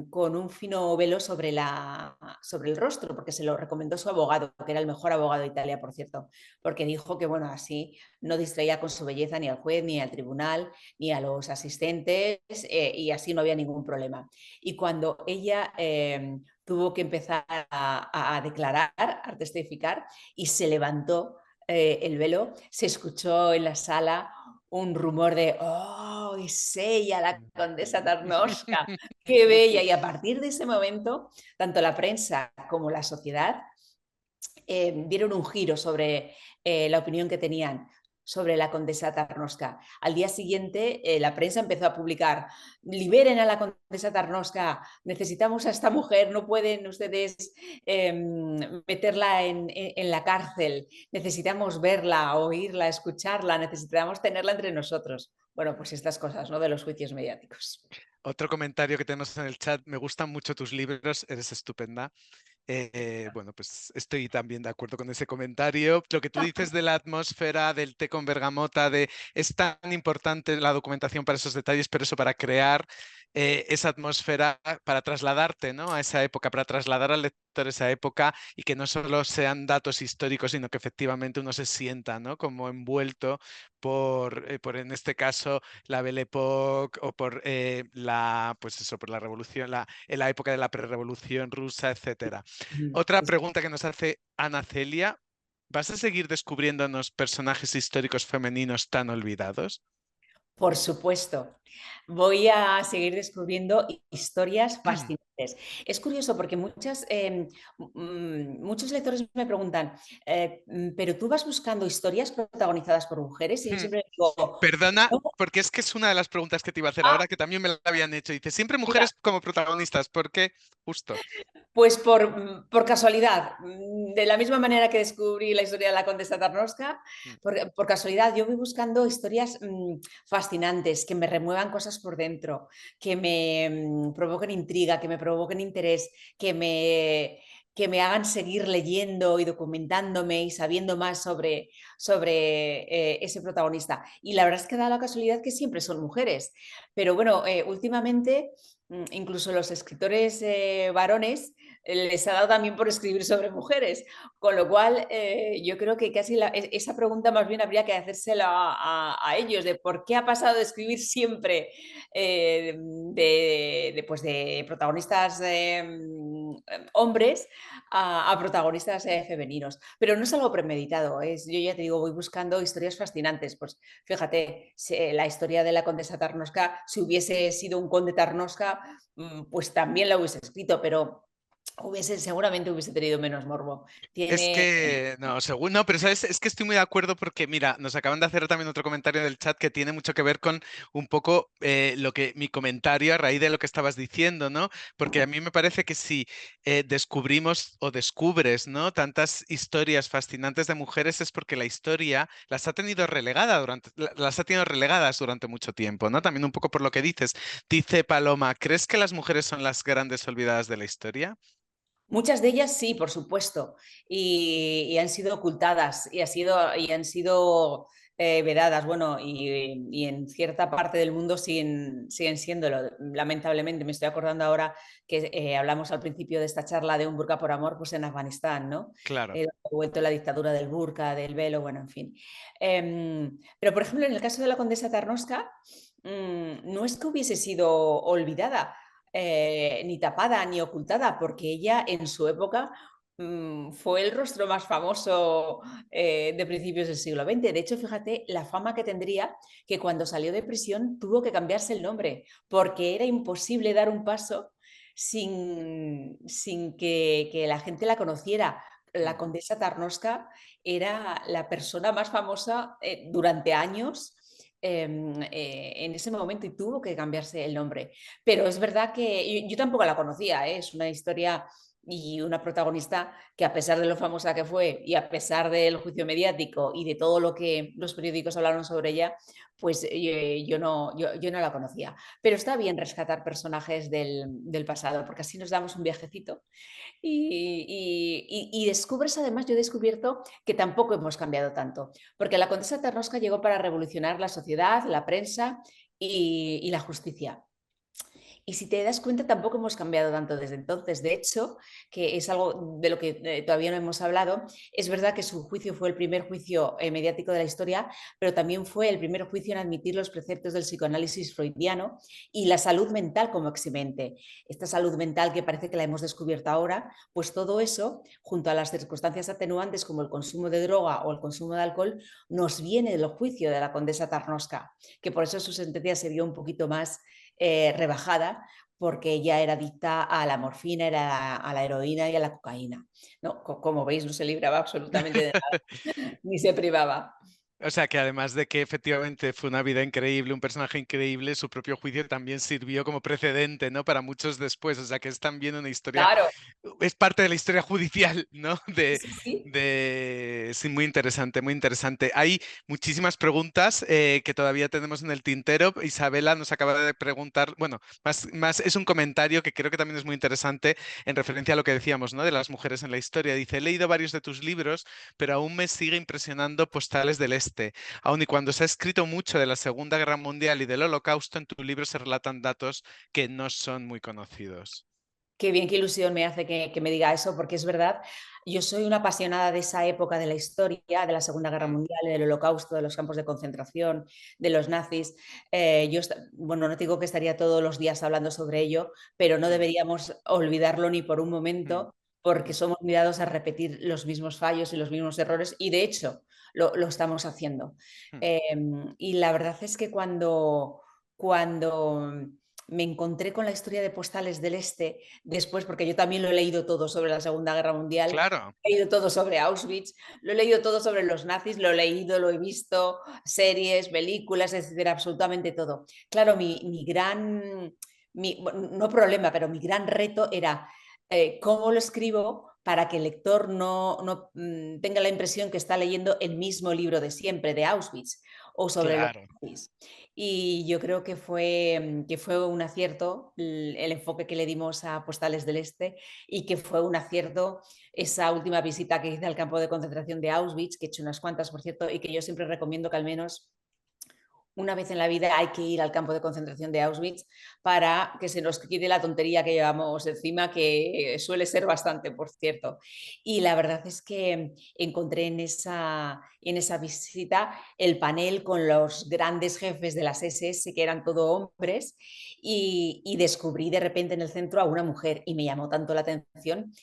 con un fino velo sobre el rostro, porque se lo recomendó su abogado, que era el mejor abogado de Italia, por cierto, porque dijo que, bueno, así no distraía con su belleza ni al juez, ni al tribunal, ni a los asistentes, y así no había ningún problema. Y cuando ella tuvo que empezar a declarar, a testificar, y se levantó el velo, se escuchó en la sala un rumor de, oh, es ella, la condesa Tarnowska, qué bella. Y a partir de ese momento, tanto la prensa como la sociedad dieron un giro sobre la opinión que tenían sobre la condesa Tarnowska. Al día siguiente, la prensa empezó a publicar, liberen a la condesa Tarnowska, necesitamos a esta mujer, no pueden ustedes meterla en la cárcel, necesitamos verla, oírla, escucharla, necesitamos tenerla entre nosotros. Bueno, pues estas cosas, ¿no? De los juicios mediáticos. Otro comentario que tenemos en el chat. Me gustan mucho tus libros, eres estupenda. Bueno, pues estoy también de acuerdo con ese comentario. Lo que tú dices de la atmósfera, del té con bergamota, es tan importante la documentación para esos detalles, pero eso para crear esa atmósfera, para trasladarte, ¿no? A esa época, para trasladar al lector esa época y que no solo sean datos históricos, sino que efectivamente uno se sienta, ¿no? Como envuelto por en este caso, la Belle Époque o por pues eso, por la revolución, en la época de la prerrevolución rusa, etcétera. Otra pregunta que nos hace Ana Celia. ¿Vas a seguir descubriéndonos personajes históricos femeninos tan olvidados? Por supuesto. Voy a seguir descubriendo historias fascinantes. Es curioso porque muchos lectores me preguntan, ¿pero tú vas buscando historias protagonizadas por mujeres? Y yo siempre digo, Perdona, no, porque es que es una de las preguntas que te iba a hacer ah, ahora, que también me la habían hecho. Dice, siempre mira, mujeres como protagonistas. ¿Por qué? Justo. pues por casualidad, de la misma manera que descubrí la historia de la condesa Tarnowska, por casualidad yo voy buscando historias fascinantes, que me remuevan cosas por dentro, que me provoquen intriga, que me provoquen interés, que me hagan seguir leyendo y documentándome y sabiendo más sobre ese protagonista. Y la verdad es que da la casualidad que siempre son mujeres. Pero bueno, últimamente incluso los escritores varones les ha dado también por escribir sobre mujeres, con lo cual yo creo que casi esa pregunta más bien habría que hacérsela a ellos, de por qué ha pasado de escribir siempre pues de protagonistas hombres a protagonistas femeninos. Pero no es algo premeditado, yo ya te digo, voy buscando historias fascinantes. Pues fíjate, la historia de la condesa Tarnowska, si hubiese sido un conde Tarnowska, pues también la hubiese escrito, pero seguramente hubiese tenido menos morbo. Es Tiene que, no, según, no, pero sabes, es que estoy muy de acuerdo porque, mira, nos acaban de hacer también otro comentario del chat que tiene mucho que ver con un poco lo que mi comentario a raíz de lo que estabas diciendo, ¿no? Porque a mí me parece que si descubrimos o descubres, ¿no? Tantas historias fascinantes de mujeres es porque la historia las ha tenido las ha tenido relegadas durante mucho tiempo, ¿no? También un poco por lo que dices. Dice Paloma, ¿crees que las mujeres son las grandes olvidadas de la historia? muchas de ellas sí, por supuesto, y han sido ocultadas y han sido vedadas, bueno, y en cierta parte del mundo siguen siéndolo, lamentablemente. Me estoy acordando ahora que hablamos al principio de esta charla de un burka por amor, pues en Afganistán, ¿no? Claro. Ha vuelto la dictadura del burka, del velo, bueno, en fin. Pero, por ejemplo, en el caso de la condesa Tarnowska, no es que hubiese sido olvidada, ni tapada ni ocultada, porque ella en su época fue el rostro más famoso de principios del siglo XX. De hecho, fíjate la fama que tendría, que cuando salió de prisión tuvo que cambiarse el nombre, porque era imposible dar un paso sin que la gente la conociera. La Mm. condesa Tarnowska era la persona más famosa durante años en ese momento, y tuvo que cambiarse el nombre. Pero es verdad que yo tampoco la conocía, ¿eh? Es una historia y una protagonista que, a pesar de lo famosa que fue y a pesar del juicio mediático y de todo lo que los periódicos hablaron sobre ella, pues yo no la conocía. Pero está bien rescatar personajes del pasado, porque así nos damos un viajecito y descubres, además, yo he descubierto que tampoco hemos cambiado tanto, porque la condesa Tarnowska llegó para revolucionar la sociedad, la prensa y la justicia. Y si te das cuenta, tampoco hemos cambiado tanto desde entonces. De hecho, que es algo de lo que todavía no hemos hablado, es verdad que su juicio fue el primer juicio mediático de la historia, pero también fue el primer juicio en admitir los preceptos del psicoanálisis freudiano y la salud mental como eximente. Esta salud mental que parece que la hemos descubierto ahora, pues todo eso, junto a las circunstancias atenuantes como el consumo de droga o el consumo de alcohol, nos viene del juicio de la condesa Tarnowska, que por eso su sentencia se vio un poquito más rebajada, porque ella era adicta a la morfina, era a la heroína y a la cocaína. ¿No? Como veis, no se libraba absolutamente de nada, ni se privaba. O sea que además de que efectivamente fue una vida increíble, un personaje increíble, su propio juicio también sirvió como precedente, ¿no? Para muchos después. O sea que es también una historia, Claro, es parte de la historia judicial, ¿no? sí, sí. Sí, muy interesante, muy interesante. Hay muchísimas preguntas que todavía tenemos en el tintero. Isabela nos acaba de preguntar, bueno, más es un comentario que creo que también es muy interesante en referencia a lo que decíamos, ¿no? De las mujeres en la historia. Dice, he leído varios de tus libros, pero aún me sigue impresionando Postales del Este. Aun y cuando se ha escrito mucho de la Segunda Guerra Mundial y del Holocausto, en tu libro se relatan datos que no son muy conocidos. Qué bien, qué ilusión me hace que me diga eso, porque es verdad, yo soy una apasionada de esa época de la historia, de la Segunda Guerra Mm, Mundial, del Holocausto, de los campos de concentración, de los nazis. Bueno, no te digo que estaría todos los días hablando sobre ello, pero no mm, deberíamos olvidarlo ni por un mm, momento, porque mm, somos mirados a repetir los mismos fallos y los mismos errores, y de hecho lo estamos haciendo. mm. Eh, y la verdad es que cuando me encontré con la historia de Postales del Este, después, porque yo también lo he leído todo sobre la Segunda Guerra Mundial, Claro. he leído todo sobre Auschwitz, lo he leído todo sobre los nazis, lo he leído, lo he visto, series, películas, etcétera, absolutamente todo. Claro, bueno, no problema, pero mi gran reto era cómo lo escribo para que el lector no tenga la impresión que está leyendo el mismo libro de siempre, de Auschwitz, o sobre los Claro. nazis. Y yo creo que fue un acierto el enfoque que le dimos a Postales del Este, y que fue un acierto esa última visita que hice al campo de concentración de Auschwitz, que he hecho unas cuantas, por cierto, y que yo siempre recomiendo que al menos una vez en la vida hay que ir al campo de concentración de Auschwitz para que se nos quite la tontería que llevamos encima, que suele ser bastante, por cierto. Y la verdad es que encontré en esa visita el panel con los grandes jefes de las SS, que eran todo hombres, y descubrí de repente en el centro a una mujer, y me llamó tanto la atención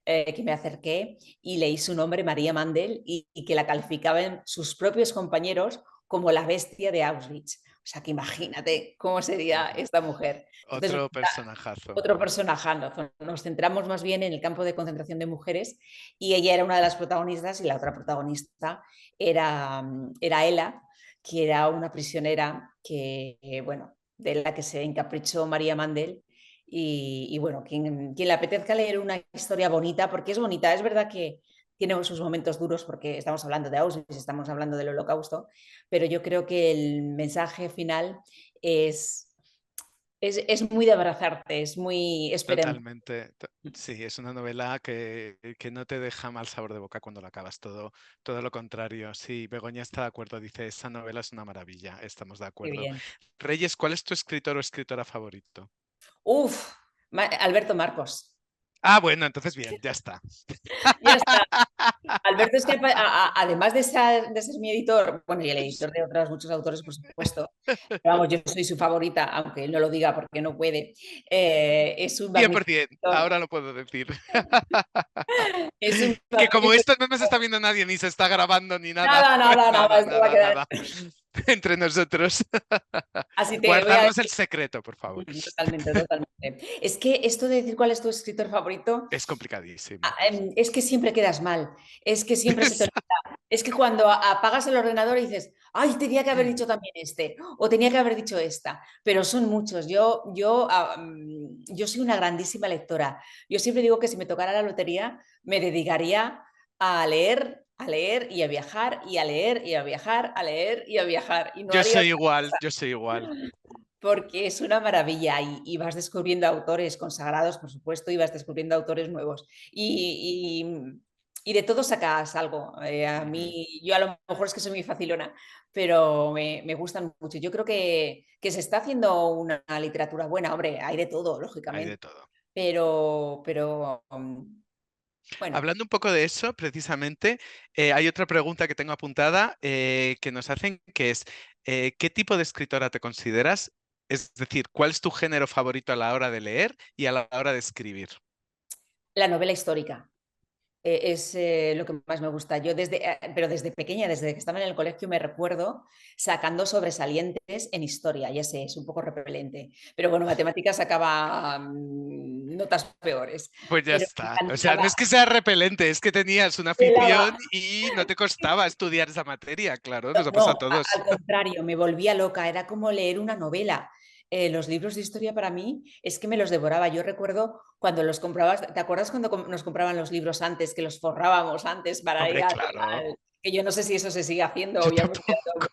que me acerqué y leí su nombre, María Mandel, y que la calificaban sus propios compañeros como la bestia de Auschwitz. O sea, que imagínate cómo sería esta mujer. Entonces, Otro personajazo. otro personajazo. Nos centramos más bien en el campo de concentración de mujeres y ella era una de las protagonistas y la otra protagonista era Ela, que era una prisionera que, bueno, de la que se encaprichó María Mandel. Y bueno, quien le apetezca leer una historia bonita, porque es bonita, es verdad que tiene sus momentos duros porque estamos hablando de Auschwitz, estamos hablando del Holocausto, pero yo creo que el mensaje final es, es muy de abrazarte, es muy esperanzador. Totalmente. Sí, es una novela que no te deja mal sabor de boca cuando la acabas, todo lo contrario. Sí, Begoña está de acuerdo, dice, esa novela es una maravilla, estamos de Qué acuerdo. bien. Reyes, ¿cuál es tu escritor o escritora favorito? Uf, Alberto Marcos. Ah, bueno, entonces bien, ya está. Ya está. Alberto es que además de ser mi editor, bueno, y el editor de otros muchos autores, por supuesto, pero vamos, yo soy su favorita, aunque él no lo diga porque no puede, es un magnífico 100%, editor, ahora lo puedo decir. es un Que como magnífico esto no nos está viendo nadie, ni se está grabando, ni nada. nada, nada, nada, Nada, esto va a nada, quedar. nada. Entre nosotros. Así te voy a Guardarnos el decir. secreto, por favor. Totalmente, totalmente. Es que esto de decir cuál es tu escritor favorito, Es complicadísimo. es que siempre quedas mal, es que siempre se te olvida. Es que cuando apagas el ordenador y dices, ay, tenía que haber dicho también este, o tenía que haber dicho esta, pero son muchos. Yo soy una grandísima lectora. Yo siempre digo que si me tocara la lotería, me dedicaría a leer y a viajar, y a leer y a viajar, a leer y a viajar, y no Yo haría soy otra igual, cosa. yo soy igual. Porque es una maravilla y vas descubriendo autores consagrados, por supuesto, y vas descubriendo autores nuevos. Y de todo sacas algo. A Ujú. mí, yo a lo mejor es que soy muy facilona, pero me gustan mucho. Yo creo que se está haciendo una literatura buena. Hombre, hay de todo, Hay de lógicamente, todo. pero bueno. Hablando un poco de eso, precisamente, hay otra pregunta que tengo apuntada que nos hacen, que es, ¿qué tipo de escritora te consideras? Es decir, ¿cuál es tu género favorito a la hora de leer y a la hora de escribir? La novela histórica. Es lo que más me gusta. Yo pero desde pequeña, desde que estaba en el colegio, me recuerdo sacando sobresalientes en historia. Ya sé, es un poco repelente. Pero bueno, matemáticas sacaba notas peores. Pues ya Pero me está. O sea, no encantaba es que sea repelente, es que tenías una pelaba. afición y no te costaba estudiar esa materia, claro, nos ha pasado a No, todos. al contrario, me volvía loca. Era como leer una novela. Los libros de historia para mí es que me los devoraba. Yo recuerdo cuando los comprabas, ¿te acuerdas cuando nos compraban los libros antes, que los forrábamos antes para ir Hombre, claro. que yo no sé si eso se sigue haciendo, Yo obviamente. tampoco.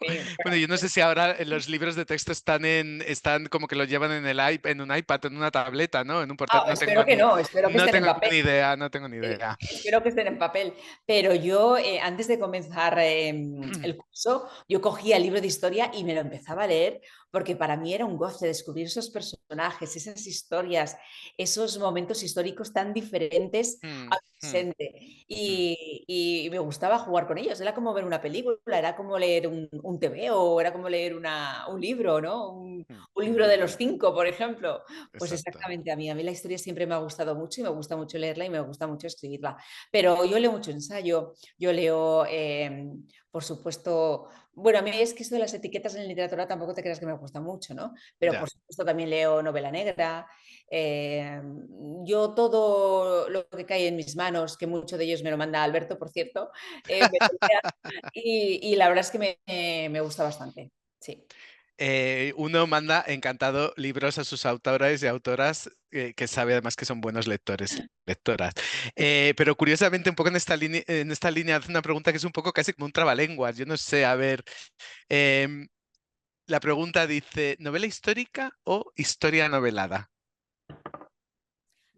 Bueno, yo no sé si ahora los libros de texto están como que los llevan en el en un iPad, en una tableta, ¿no? En un portátil. Ah, espero que no, espero que No estén en tengo papel. ni idea, no tengo ni idea. Espero que estén en papel. Pero yo, antes de comenzar el curso, yo cogía el libro de historia y me lo empezaba a leer porque para mí era un goce descubrir esos personajes, esas historias, esos momentos históricos tan diferentes Mm, al mm, presente. mm, Y me gustaba jugar con ellos. Era como ver una película, era como leer un TV o era como leer un libro, ¿no? mm. Un libro de los cinco, por ejemplo. Pues Exacto. exactamente, a mí la historia siempre me ha gustado mucho y me gusta mucho leerla y me gusta mucho escribirla. Pero yo leo mucho ensayo, yo leo, por supuesto, bueno, a mí es que esto de las etiquetas en literatura tampoco te creas que me gusta mucho, ¿no? Pero Ya. por supuesto también leo novela negra. eh, yo todo lo que cae en mis manos, que mucho de ellos me lo manda Alberto, por cierto, me lo lea, y la verdad es que me gusta bastante, sí. Uno manda encantado libros a sus autores y autoras que sabe además que son buenos lectores, lectoras. Pero curiosamente, un poco en esta línea hace una pregunta que es un poco casi como un trabalenguas. Yo no sé, a ver, em, la pregunta dice, ¿novela histórica o historia novelada?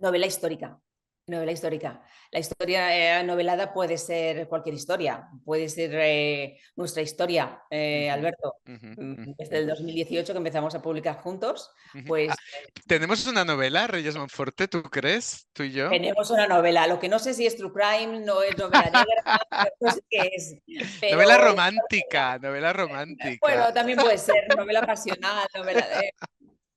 Novela histórica. Novela histórica. La historia novelada puede ser cualquier historia, puede ser nuestra historia, Ujú, Alberto. ujú, Desde ujú, el 2018 que empezamos a publicar juntos, ujú. Ah, pues ¿tenemos una novela, Reyes Monforte, tú crees? ¿Tú y yo? tenemos una novela. Lo que no sé si es true crime, no es novela negra, no sé qué es, Novela pero romántica, novela romántica. bueno, también puede ser novela pasional,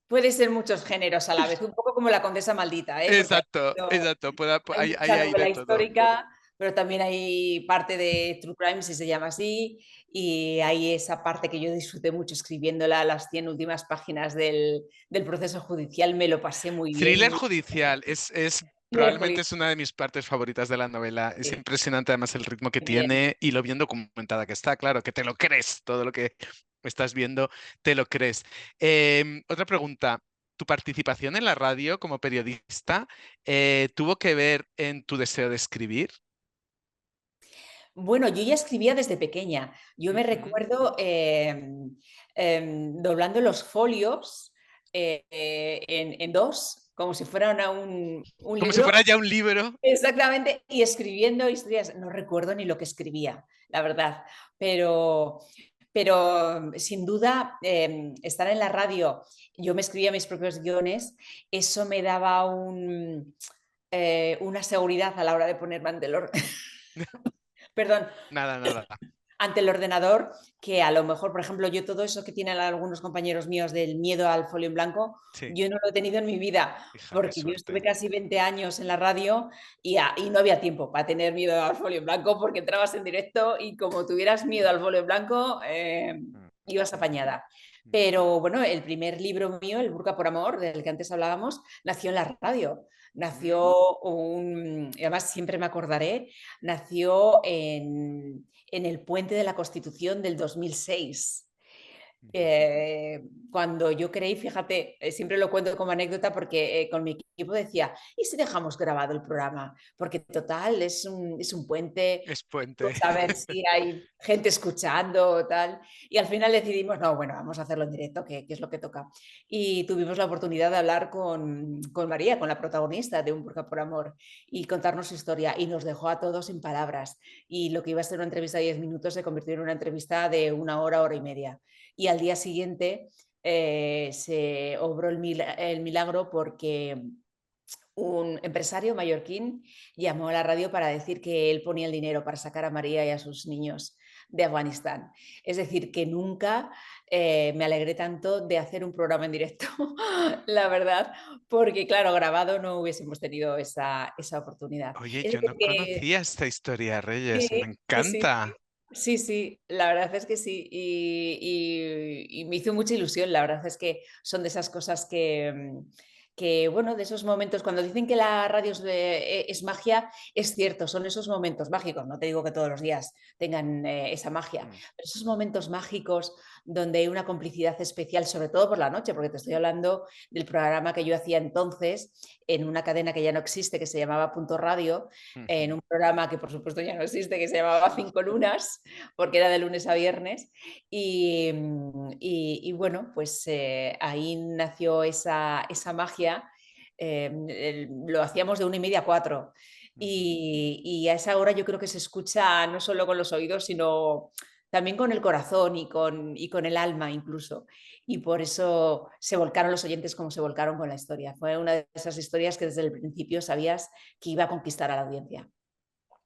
puede ser muchos géneros a la vez, un poco como la condesa maldita, porque Exacto, exacto, hay ahí mucha hay de novela todo. histórica, pero también hay parte de True Crime, si se llama así, y hay esa parte que yo disfruté mucho escribiéndola, las 100 últimas páginas del proceso judicial, me lo pasé muy bien. Thriller Muy judicial bien, probablemente es una de mis partes favoritas de la novela. Es sí, impresionante además el ritmo que muy bien. tiene y lo bien documentada que está, claro, que te lo crees, todo lo que estás viendo, te lo crees. Otra pregunta. ¿Tu participación en la radio como periodista tuvo que ver en tu deseo de escribir? Bueno, yo ya escribía desde pequeña. Yo me Ujú. recuerdo doblando los folios en dos, como si fuera un Como si libro. fuera ya un libro. Exactamente, y escribiendo historias. No recuerdo ni lo que escribía, la verdad, pero, pero sin duda estar en la radio, yo me escribía mis propios guiones, eso me daba una seguridad a la hora de ponerme ante perdón, Nada, nada. ante el ordenador, que a lo mejor, por ejemplo, yo todo eso que tienen algunos compañeros míos del miedo al folio en blanco, Sí, yo no lo he tenido en mi vida, hija, qué porque yo estuve suerte. casi 20 años en la radio y no había tiempo para tener miedo al folio en blanco, porque entrabas en directo y como tuvieras miedo al folio en blanco, Mm, ibas apañada. mm, Pero bueno, el primer libro mío, El Burka por Amor, del que antes hablábamos, nació en la radio. mm. Y además siempre me acordaré, nació en el puente de la Constitución del 2006. Ujú. Cuando yo creí, fíjate, siempre lo cuento como anécdota porque con mi equipo decía, ¿y si dejamos grabado el programa? Porque total, es un puente, Es puente. pues a ver si hay gente escuchando o tal. Y al final decidimos, no, bueno, vamos a hacerlo en directo, que es lo que toca. Y tuvimos la oportunidad de hablar con María, con la protagonista de Un Burka por Amor, y contarnos su historia. Y nos dejó a todos sin palabras. Y lo que iba a ser una entrevista de 10 minutos se convirtió en una entrevista de una hora, hora y media. Y al día siguiente se obró el milagro porque un empresario mallorquín llamó a la radio para decir que él ponía el dinero para sacar a María y a sus niños de Afganistán. Es decir, que nunca me alegré tanto de hacer un programa en directo, la verdad, porque claro, grabado no hubiésemos tenido esa oportunidad. Oye, Es yo decir, no que conocía esta historia, Reyes. Me sí, sí, sí, encanta. sí, sí, la verdad es que sí. Y me hizo mucha ilusión. La verdad es que son de esas cosas que, bueno, de esos momentos, cuando dicen que la radio es magia, es cierto, son esos momentos mágicos. No te digo que todos los días tengan esa magia, Mm. pero esos momentos mágicos donde hay una complicidad especial, sobre todo por la noche, porque te estoy hablando del programa que yo hacía entonces en una cadena que ya no existe, que se llamaba Punto Radio, en Ujú. un programa que por supuesto ya no existe, que se llamaba Cinco Lunas, porque era de lunes a viernes. Y bueno, pues ahí nació esa magia. Lo hacíamos de 1:30 a 4. Ujú. Y a esa hora yo creo que se escucha no solo con los oídos, sino también con el corazón y con el alma incluso. Y por eso se volcaron los oyentes como se volcaron con la historia. Fue una de esas historias que desde el principio sabías que iba a conquistar a la audiencia.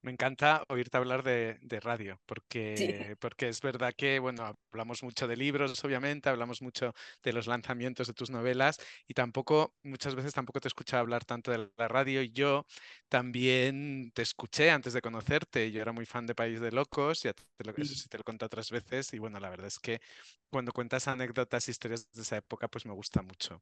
Me encanta oírte hablar de radio, Sí. porque es verdad que, bueno, hablamos mucho de libros, obviamente, hablamos mucho de los lanzamientos de tus novelas y tampoco, muchas veces tampoco te he escuchado hablar tanto de la radio. Y yo también te escuché antes de conocerte. Yo era muy fan de País de Locos, eso Sí. sí te lo he contado otras veces y bueno, la verdad es que cuando cuentas anécdotas, historias de esa época, pues me gusta mucho.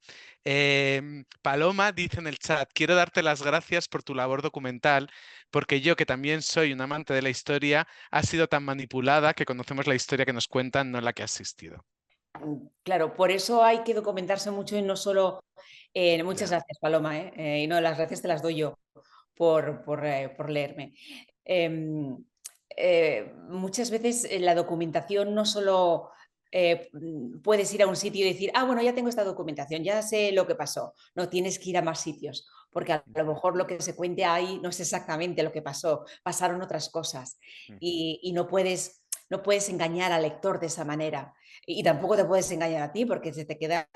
Paloma dice en el chat, quiero darte las gracias por tu labor documental porque yo, que también soy un amante de la historia, ha sido tan manipulada que conocemos la historia que nos cuentan, no la que ha asistido. Claro, por eso hay que documentarse mucho y no solo. Muchas Ya. gracias, Paloma, y no, las gracias te las doy yo por leerme. Em, Muchas veces la documentación no solo puedes ir a un sitio y decir, ah, bueno, ya tengo esta documentación, ya sé lo que pasó. No, tienes que ir a más sitios, porque a lo Ujú, mejor lo que se cuente ahí no es exactamente lo que pasó, pasaron otras cosas ujú, y no puedes engañar al lector de esa manera. Y tampoco te puedes engañar a ti porque se te queda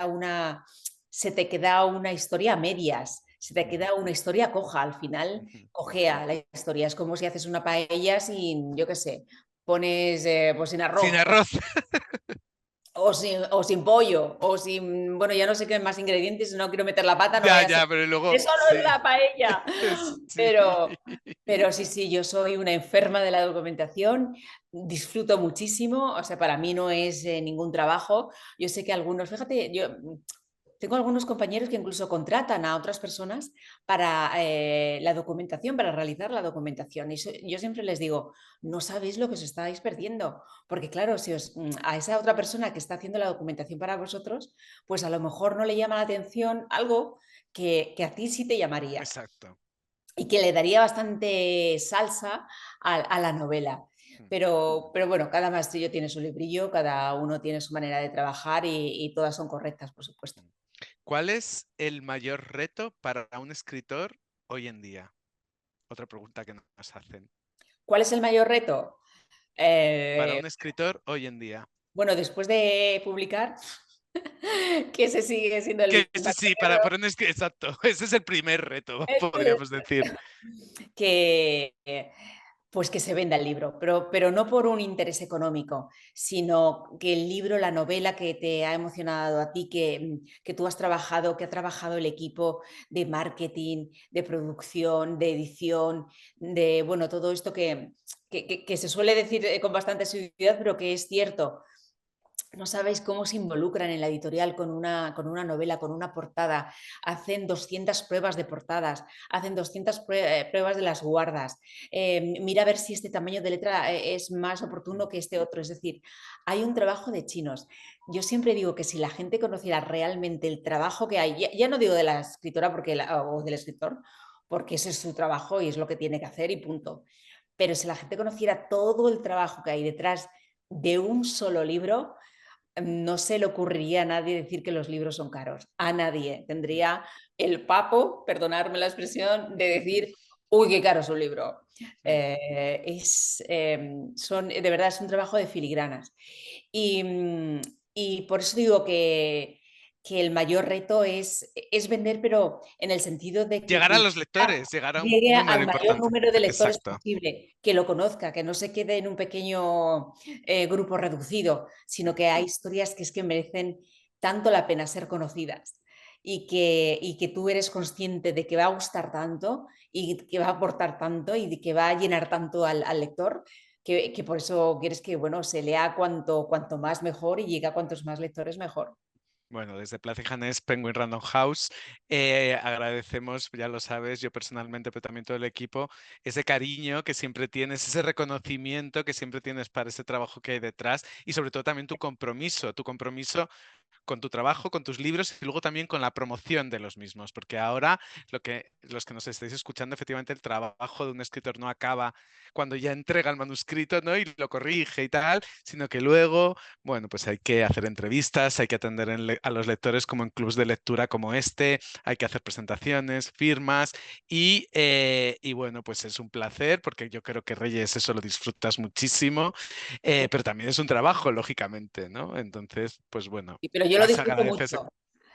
una historia a medias, se te ujú, queda una historia coja, al final ujú, ujú. cojea la historia. Es como si haces una paella sin, yo qué sé, pones pues sin Sin arroz. arroz. o sin pollo, o sin, bueno, ya no sé qué más ingredientes, no quiero meter la pata, no Ya, vaya a ser. ya, pero luego Eso no es sí. la paella. Sí. Pero, pero sí, sí, yo soy una enferma de la documentación, disfruto muchísimo, o sea, para mí no es ningún trabajo. Yo sé que algunos, fíjate, yo tengo algunos compañeros que incluso contratan a otras personas para la documentación, para realizar la documentación. Y yo siempre les digo, no sabéis lo que os estáis perdiendo, porque claro, si a esa otra persona que está haciendo la documentación para vosotros, pues a lo mejor no le llama la atención algo que a ti sí te llamaría Exacto. y que le daría bastante salsa a la novela. Pero bueno, cada maestrillo tiene su librillo, cada uno tiene su manera de trabajar y todas son correctas, por supuesto. ¿Cuál es el mayor reto para un escritor hoy en día? Otra pregunta que nos hacen. ¿Cuál es el mayor reto? Para Eh, un escritor hoy en día. bueno, después de publicar, que ese sigue siendo Que el ese más sí, para un escritor, exacto, ese es el primer reto, podríamos decir. que pues que se venda el libro, pero no por un interés económico, sino que el libro, la novela que te ha emocionado a ti, que tú has trabajado, que ha trabajado el equipo de marketing, de producción, de edición, de, bueno, todo esto que se suele decir con bastante seguridad, pero que es cierto. No sabéis cómo se involucran en la editorial con una novela, con una portada. Hacen 200 pruebas de portadas, hacen 200 pruebas de las guardas. Mira a ver si este tamaño de letra es más oportuno que este otro. Es decir, hay un trabajo de chinos. Yo siempre digo que si la gente conociera realmente el trabajo que hay, ya no digo de la escritora o del escritor, porque ese es su trabajo y es lo que tiene que hacer y punto. Pero si la gente conociera todo el trabajo que hay detrás de un solo libro, no se le ocurriría a nadie decir que los libros son caros. A nadie. Tendría el papo, perdonarme la expresión, de decir, uy, qué caro es un libro. De verdad, es un trabajo de filigranas. Y, y por eso digo que el mayor reto es vender, pero en el sentido de que Llegar tu a los lectores, llegar a un llegue número al mayor importante. número de lectores Exacto. posible, que lo conozca, que no se quede en un pequeño grupo reducido, sino que hay historias que es que merecen tanto la pena ser conocidas y que tú eres consciente de que va a gustar tanto y que va a aportar tanto y de que va a llenar tanto al lector. Que por eso quieres que bueno, se lea cuanto más mejor y llegue a cuantos más lectores mejor. Bueno, desde Plaza y Janés, Penguin Random House, agradecemos, ya lo sabes, yo personalmente, pero también todo el equipo, ese cariño que siempre tienes, ese reconocimiento que siempre tienes para ese trabajo que hay detrás y sobre todo también tu compromiso con tu trabajo, con tus libros y luego también con la promoción de los mismos, porque ahora los que nos estáis escuchando, efectivamente el trabajo de un escritor no acaba cuando ya entrega el manuscrito, ¿no? Y lo corrige y tal, sino que luego, bueno, pues hay que hacer entrevistas, hay que atender a los lectores como en clubs de lectura como este, hay que hacer presentaciones, firmas y bueno, pues es un placer porque yo creo que Reyes eso lo disfrutas muchísimo, pero también es un trabajo, lógicamente, ¿no? Entonces, pues bueno, Pero yo lo las disfruto agradeces. mucho. Lo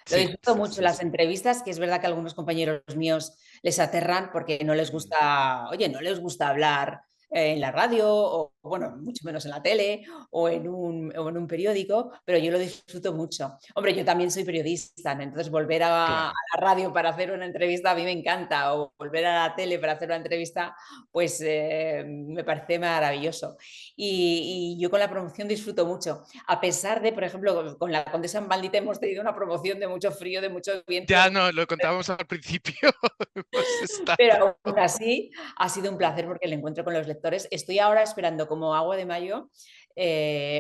Sí, disfruto sí, mucho sí, las sí. entrevistas, que es verdad que a algunos compañeros míos les aterran porque no les Mm, gusta, oye, no les gusta hablar en la radio o, bueno, mucho menos en la tele o en un periódico, pero yo lo disfruto mucho. Hombre, yo también soy periodista, ¿no? Entonces volver a claro. la radio para hacer una entrevista a mí me encanta o volver a la tele para hacer una entrevista, pues me parece maravilloso. Y yo con la promoción disfruto mucho a pesar de, por ejemplo, con la Condesa en Maldita hemos tenido una promoción de mucho frío, de mucho viento, Ya no, lo contábamos al principio. Hemos estado. pero aún así ha sido un Mm. placer porque el encuentro con los lectores. Estoy ahora esperando como agua de mayo,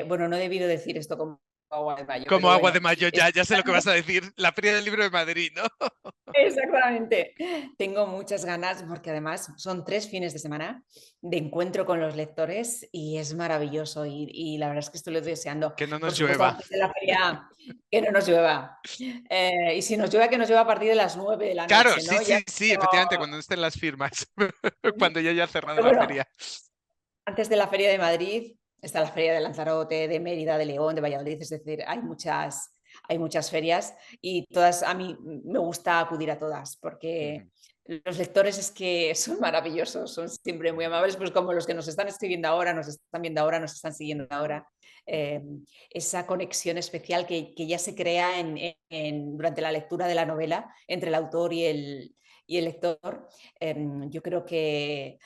bueno, no he debido decir esto como agua de mayo, Como pero agua bueno, de mayo, ya, estoy ya sé lo que vas a decir. La Feria del Libro de Madrid, ¿no? exactamente. Tengo muchas ganas porque además son 3 fines de semana de encuentro con los lectores y es maravilloso y la verdad es que estoy deseando. Que no Por nos supuesto, llueva. antes de la feria, que no nos llueva. Y si nos llueva, que nos llueva a partir de las 9 de la Claro, noche, sí, ¿no? Ya, sí, sí, efectivamente, cuando estén las firmas, cuando ya haya cerrado pero la bueno, feria. antes de la feria de Madrid está la feria de Lanzarote, de Mérida, de León, de Valladolid, es decir, hay muchas ferias y todas a mí me gusta acudir a todas porque Ujú. Los lectores es que son maravillosos, son siempre muy amables, pues como los que nos están escribiendo ahora, nos están viendo ahora, nos están siguiendo ahora. Eh, esa conexión especial que ya se crea durante la lectura de la novela entre el autor y el lector, yo creo que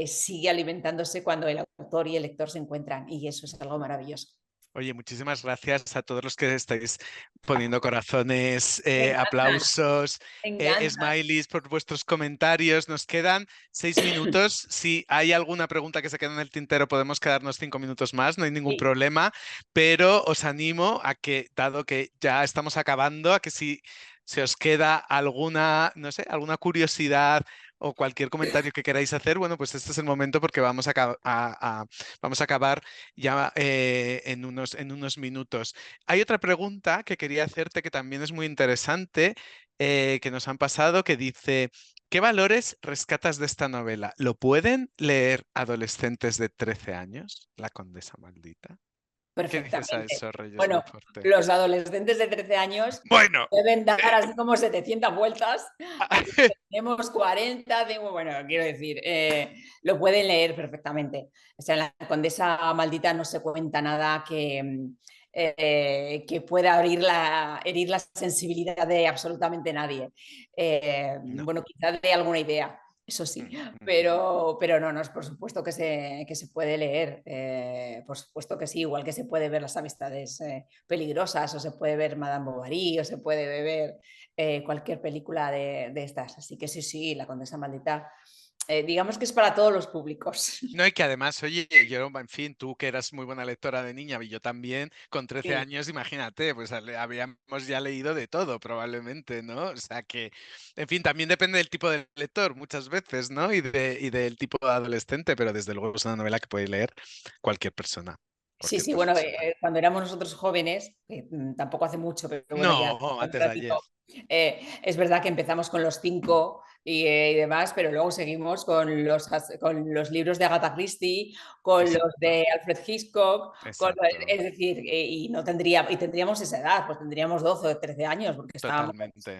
sigue alimentándose cuando el autor y el lector se encuentran y eso es algo maravilloso. Oye, muchísimas gracias a todos los que estáis poniendo corazones, Me encanta, aplausos, me encanta. smileys por vuestros comentarios. Nos quedan 6 minutos. Si hay alguna pregunta que se queda en el tintero, podemos quedarnos 5 minutos más, no hay ningún Sí, problema, pero os animo a que, dado que ya estamos acabando, a que si se os queda alguna, no sé, alguna curiosidad o cualquier comentario que queráis hacer, bueno, pues este es el momento porque vamos a acabar ya en unos minutos. Hay otra pregunta que quería hacerte que también es muy interesante, que nos han pasado, que dice, ¿qué valores rescatas de esta novela? ¿Lo pueden leer adolescentes de 13 años? La condesa maldita. ¿Qué dices a perfectamente. eso, Reyes Bueno, Monforte? los adolescentes de 13 años Bueno, deben dar eh, así como 700 vueltas a los que tenemos 40, bueno, quiero decir, lo pueden leer perfectamente. O sea, en La Condesa Maldita no se cuenta nada que pueda herir la sensibilidad de absolutamente nadie. no. Bueno, quizás dé alguna idea, eso sí, pero no, por supuesto que se puede leer, por supuesto que sí, igual que se puede ver Las amistades peligrosas, o se puede ver Madame Bovary, o se puede ver cualquier película de estas. Así que sí, sí, La Condesa Maldita, digamos que es para todos los públicos. No, y que además, oye, yo, en fin, tú que eras muy buena lectora de niña y yo también, con 13 Sí. años, imagínate, pues habíamos ya leído de todo, probablemente, ¿no? O sea que, en fin, también depende del tipo de lector muchas veces, ¿no? Y del tipo de adolescente, pero desde luego es una novela que puede leer cualquier persona, Sí, cualquier sí, bueno, persona. cuando éramos nosotros jóvenes, tampoco hace mucho, pero bueno, ya No, un antes de ayer. ratito, es verdad que empezamos con los cinco y demás, pero luego seguimos con los libros de Agatha Christie, con los Exacto, de Alfred Hitchcock, exacto, es decir, y tendríamos esa edad, pues tendríamos 12 o 13 años, porque estábamos totalmente.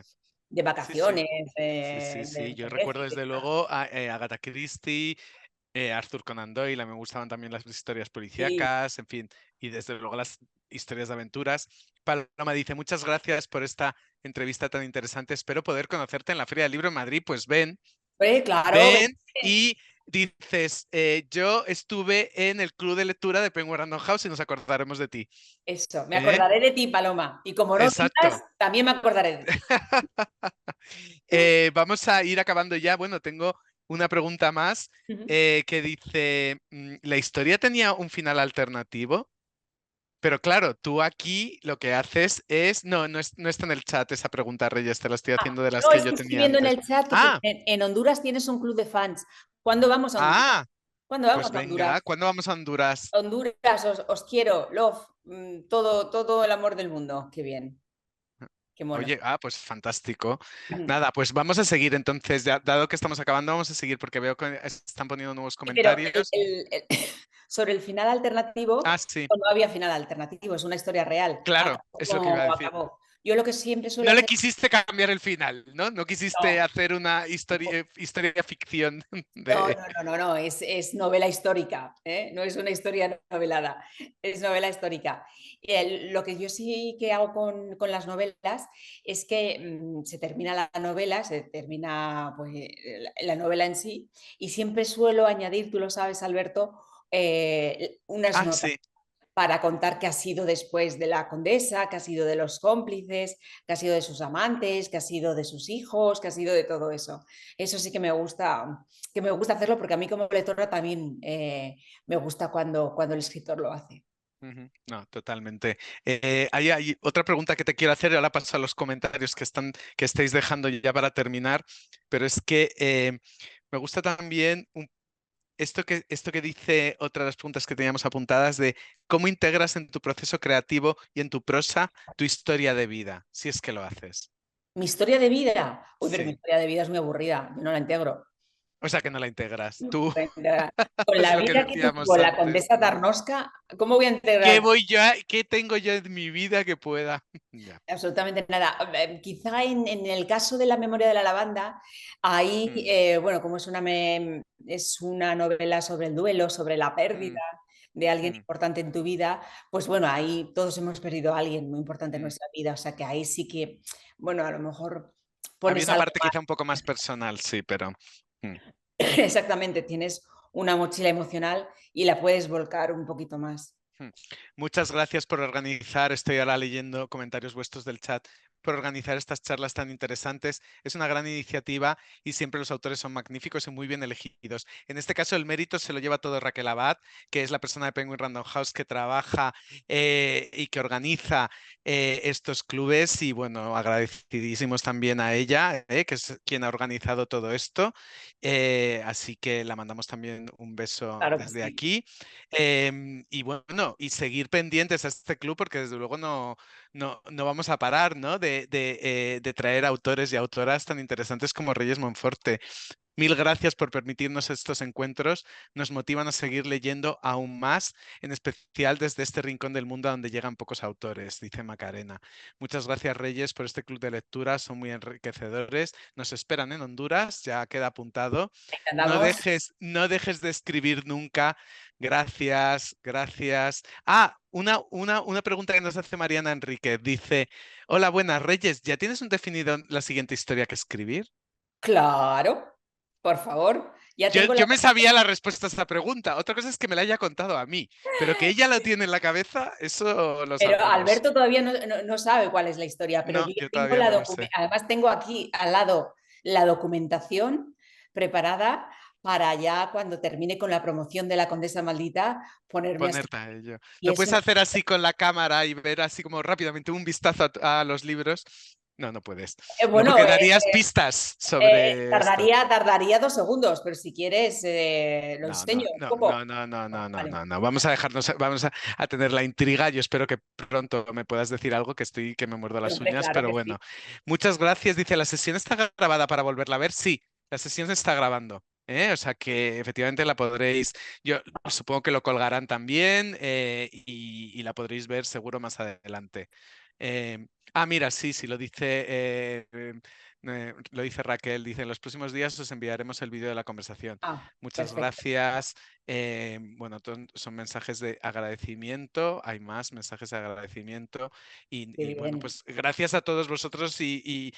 de Sí, sí. vacaciones, Sí, sí, sí. del Yo colegio. recuerdo desde luego a Agatha Christie, Arthur Conan Doyle, me gustaban también las historias Sí, policíacas, en fin, y desde luego las historias de aventuras. Paloma dice, muchas gracias por esta entrevista tan interesante. Espero poder conocerte en la Feria del Libro en Madrid. Pues ven, claro, ven y dices, yo estuve en el club de lectura de Penguin Random House y nos acordaremos de ti. eso, me ¿Eh? acordaré de ti, Paloma, y como no Exacto. vengas, también me acordaré de ti. Vamos a ir acabando ya. Bueno, tengo una pregunta más Ujú. que dice, ¿la historia tenía un final alternativo? Pero claro, tú aquí lo que haces es... No, no está en el chat esa pregunta, Reyes, te la estoy haciendo de las No, que yo estoy tenía viendo en antes. el chat que Ah, en Honduras tienes un club de fans. ¿Cuándo vamos a Honduras? ah, ¿Cuándo pues vamos a venga, Honduras? ¿cuándo vamos a Honduras? Honduras, os quiero, love, todo el amor del mundo. Qué bien, qué mono. Oye, pues fantástico. Ujú. Nada, pues vamos a seguir entonces, dado que estamos acabando, vamos a seguir porque veo que están poniendo nuevos Sí, pero comentarios. sobre el final alternativo, Ah, sí, no había final alternativo, es una historia real. claro, Acabó es lo que iba a como decir. acabó. Yo lo que siempre suelo No le hacer, quisiste cambiar el final, ¿no? No quisiste no, hacer una historia ficción no, de... no, no, no, no, es novela histórica, ¿eh? No es una historia novelada, es novela histórica. Lo que yo sí que hago con las novelas es que se termina la novela, se termina pues, la novela en sí, y siempre suelo añadir, tú lo sabes, Alberto, unas Ah, notas sí. para contar qué ha sido después de la condesa, qué ha sido de los cómplices, qué ha sido de sus amantes, qué ha sido de sus hijos, qué ha sido de todo eso. Eso sí que me gusta hacerlo porque a mí como lectora también me gusta cuando el escritor lo hace. Ujú. No, totalmente. Hay otra pregunta que te quiero hacer, y ahora paso a los comentarios que estáis dejando ya para terminar, pero es que me gusta también esto que dice otra de las preguntas que teníamos apuntadas de cómo integras en tu proceso creativo y en tu prosa tu historia de vida, si es que lo haces. Mi historia de vida, uy, pero mi Sí. historia de vida es muy aburrida, yo no la integro. O sea que no la integras. Tú Venga, con es la lo que vida que decíamos tuvo la antes, condesa ¿no? Tarnowska, ¿cómo voy a ¿Qué integrar voy yo qué tengo yo en mi vida que pueda? Ya. absolutamente nada? Quizá en el caso de La memoria de la lavanda, ahí, Mm, bueno, como es una novela sobre el duelo, sobre la pérdida mm, de alguien mm, importante en tu vida, pues bueno, ahí todos hemos perdido a alguien muy importante en mm. nuestra vida, o sea que ahí sí que, bueno, a lo mejor Había pones una algo parte más. quizá un poco más personal, sí, pero... mm. Exactamente, tienes una mochila emocional y la puedes volcar un poquito más. Hmm. Muchas gracias por organizar, estoy ahora leyendo comentarios vuestros del chat, por organizar estas charlas tan interesantes. Es una gran iniciativa y siempre los autores son magníficos y muy bien elegidos. En este caso, el mérito se lo lleva todo Raquel Abad, que es la persona de Penguin Random House que trabaja y que organiza estos clubes. Y bueno, agradecidísimos también a ella, que es quien ha organizado todo esto. Así que la mandamos también un beso Claro que desde sí. aquí. Y bueno, y seguir pendientes a este club porque desde luego no vamos a parar, ¿no? De traer autores y autoras tan interesantes como Reyes Monforte. Mil gracias por permitirnos estos encuentros. Nos motivan a seguir leyendo aún más, en especial desde este rincón del mundo donde llegan pocos autores, dice Macarena. Muchas gracias, Reyes, por este club de lectura. Son muy enriquecedores. Nos esperan en Honduras, ya queda apuntado. Andamos. No dejes de escribir nunca. Gracias, gracias. Ah, una pregunta que nos hace Mariana Enrique. Dice, hola, buenas, Reyes, ¿ya tienes un definido la siguiente historia que escribir? Claro, por favor. Ya Yo, tengo la... yo me sabía la respuesta a esta pregunta. Otra cosa es que me la haya contado a mí, pero que ella lo tiene en la cabeza, eso lo Pero sabemos. Alberto todavía no sabe cuál es la historia, pero No, yo ya yo tengo todavía no lo sé. Además tengo aquí al lado la documentación preparada para ya cuando termine con la promoción de La Condesa Maldita ponerme a Ponerte escribir. a ello. Y ¿No es puedes una... hacer así con la cámara y ver así como rápidamente un vistazo a los libros? No, no puedes. No, bueno, porque darías pistas sobre esto. tardaría 2 segundos, pero si quieres lo No, enseño no, un no, poco. no, no, no, no, no, Vale, no, no. Vamos a dejarnos, a tener la intriga. Yo espero que pronto me puedas decir algo que me muerdo pero las hombre, uñas, claro pero que sí. bueno. Muchas gracias. Dice, ¿la sesión está grabada para volverla a ver? Sí, la sesión se está grabando. O sea que efectivamente la podréis, yo supongo que lo colgarán también y la podréis ver seguro más adelante. Mira, sí, sí, lo dice Raquel, dice, en los próximos días os enviaremos el vídeo de la conversación. Ah, Muchas perfecto. gracias. Bueno, son mensajes de agradecimiento, hay más mensajes de agradecimiento Qué y bueno, bien. pues gracias a todos vosotros y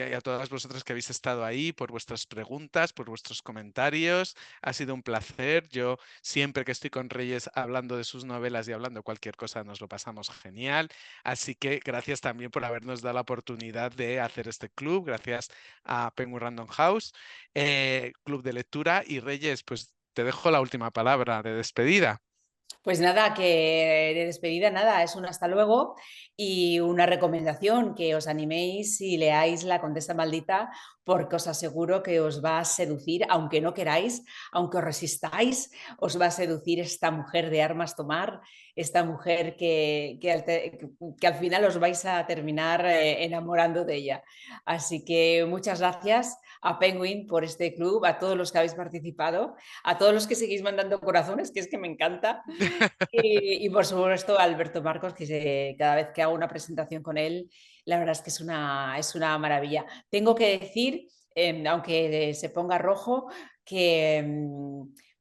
a todas vosotras que habéis estado ahí por vuestras preguntas, por vuestros comentarios. Ha sido un placer. Yo siempre que estoy con Reyes hablando de sus novelas y hablando cualquier cosa nos lo pasamos genial. Así que gracias también por habernos dado la oportunidad de hacer este club. Gracias a Penguin Random House, Club de Lectura y Reyes, pues te dejo la última palabra de despedida. Pues nada, que de despedida nada, es un hasta luego y una recomendación que os animéis y leáis La Condesa Maldita porque os aseguro que os va a seducir, aunque no queráis, aunque os resistáis, os va a seducir esta mujer de armas tomar, esta mujer que al final os vais a terminar enamorando de ella. Así que muchas gracias a Penguin por este club, a todos los que habéis participado, a todos los que seguís mandando corazones, que es que me encanta. Y por supuesto, Alberto Marcos, cada vez que hago una presentación con él, la verdad es que es una maravilla. Tengo que decir, aunque se ponga rojo, que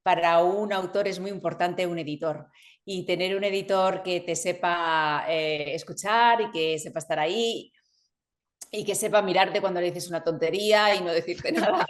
para un autor es muy importante un editor. Y tener un editor que te sepa escuchar y que sepa estar ahí y que sepa mirarte cuando le dices una tontería y no decirte nada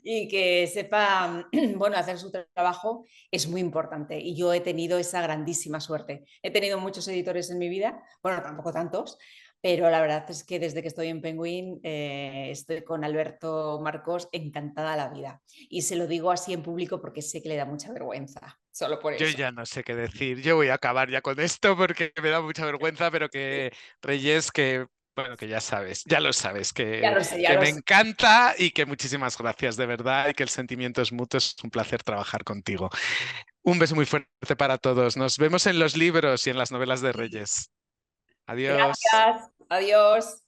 y que sepa, bueno, hacer su trabajo es muy importante. Y yo he tenido esa grandísima suerte. He tenido muchos editores en mi vida, bueno, tampoco tantos, pero la verdad es que desde que estoy en Penguin estoy con Alberto Marcos encantada la vida. Y se lo digo así en público porque sé que le da mucha vergüenza, solo por Yo eso. ya no sé qué decir. Yo voy a acabar ya con esto porque me da mucha vergüenza, pero que Reyes, que bueno, que ya sabes, ya lo sabes, Ya lo sé, ya que lo me sé. encanta y que muchísimas gracias de verdad y que el sentimiento es mutuo. Es un placer trabajar contigo. Un beso muy fuerte para todos. Nos vemos en los libros y en las novelas de Reyes. Adiós. Gracias. Adiós.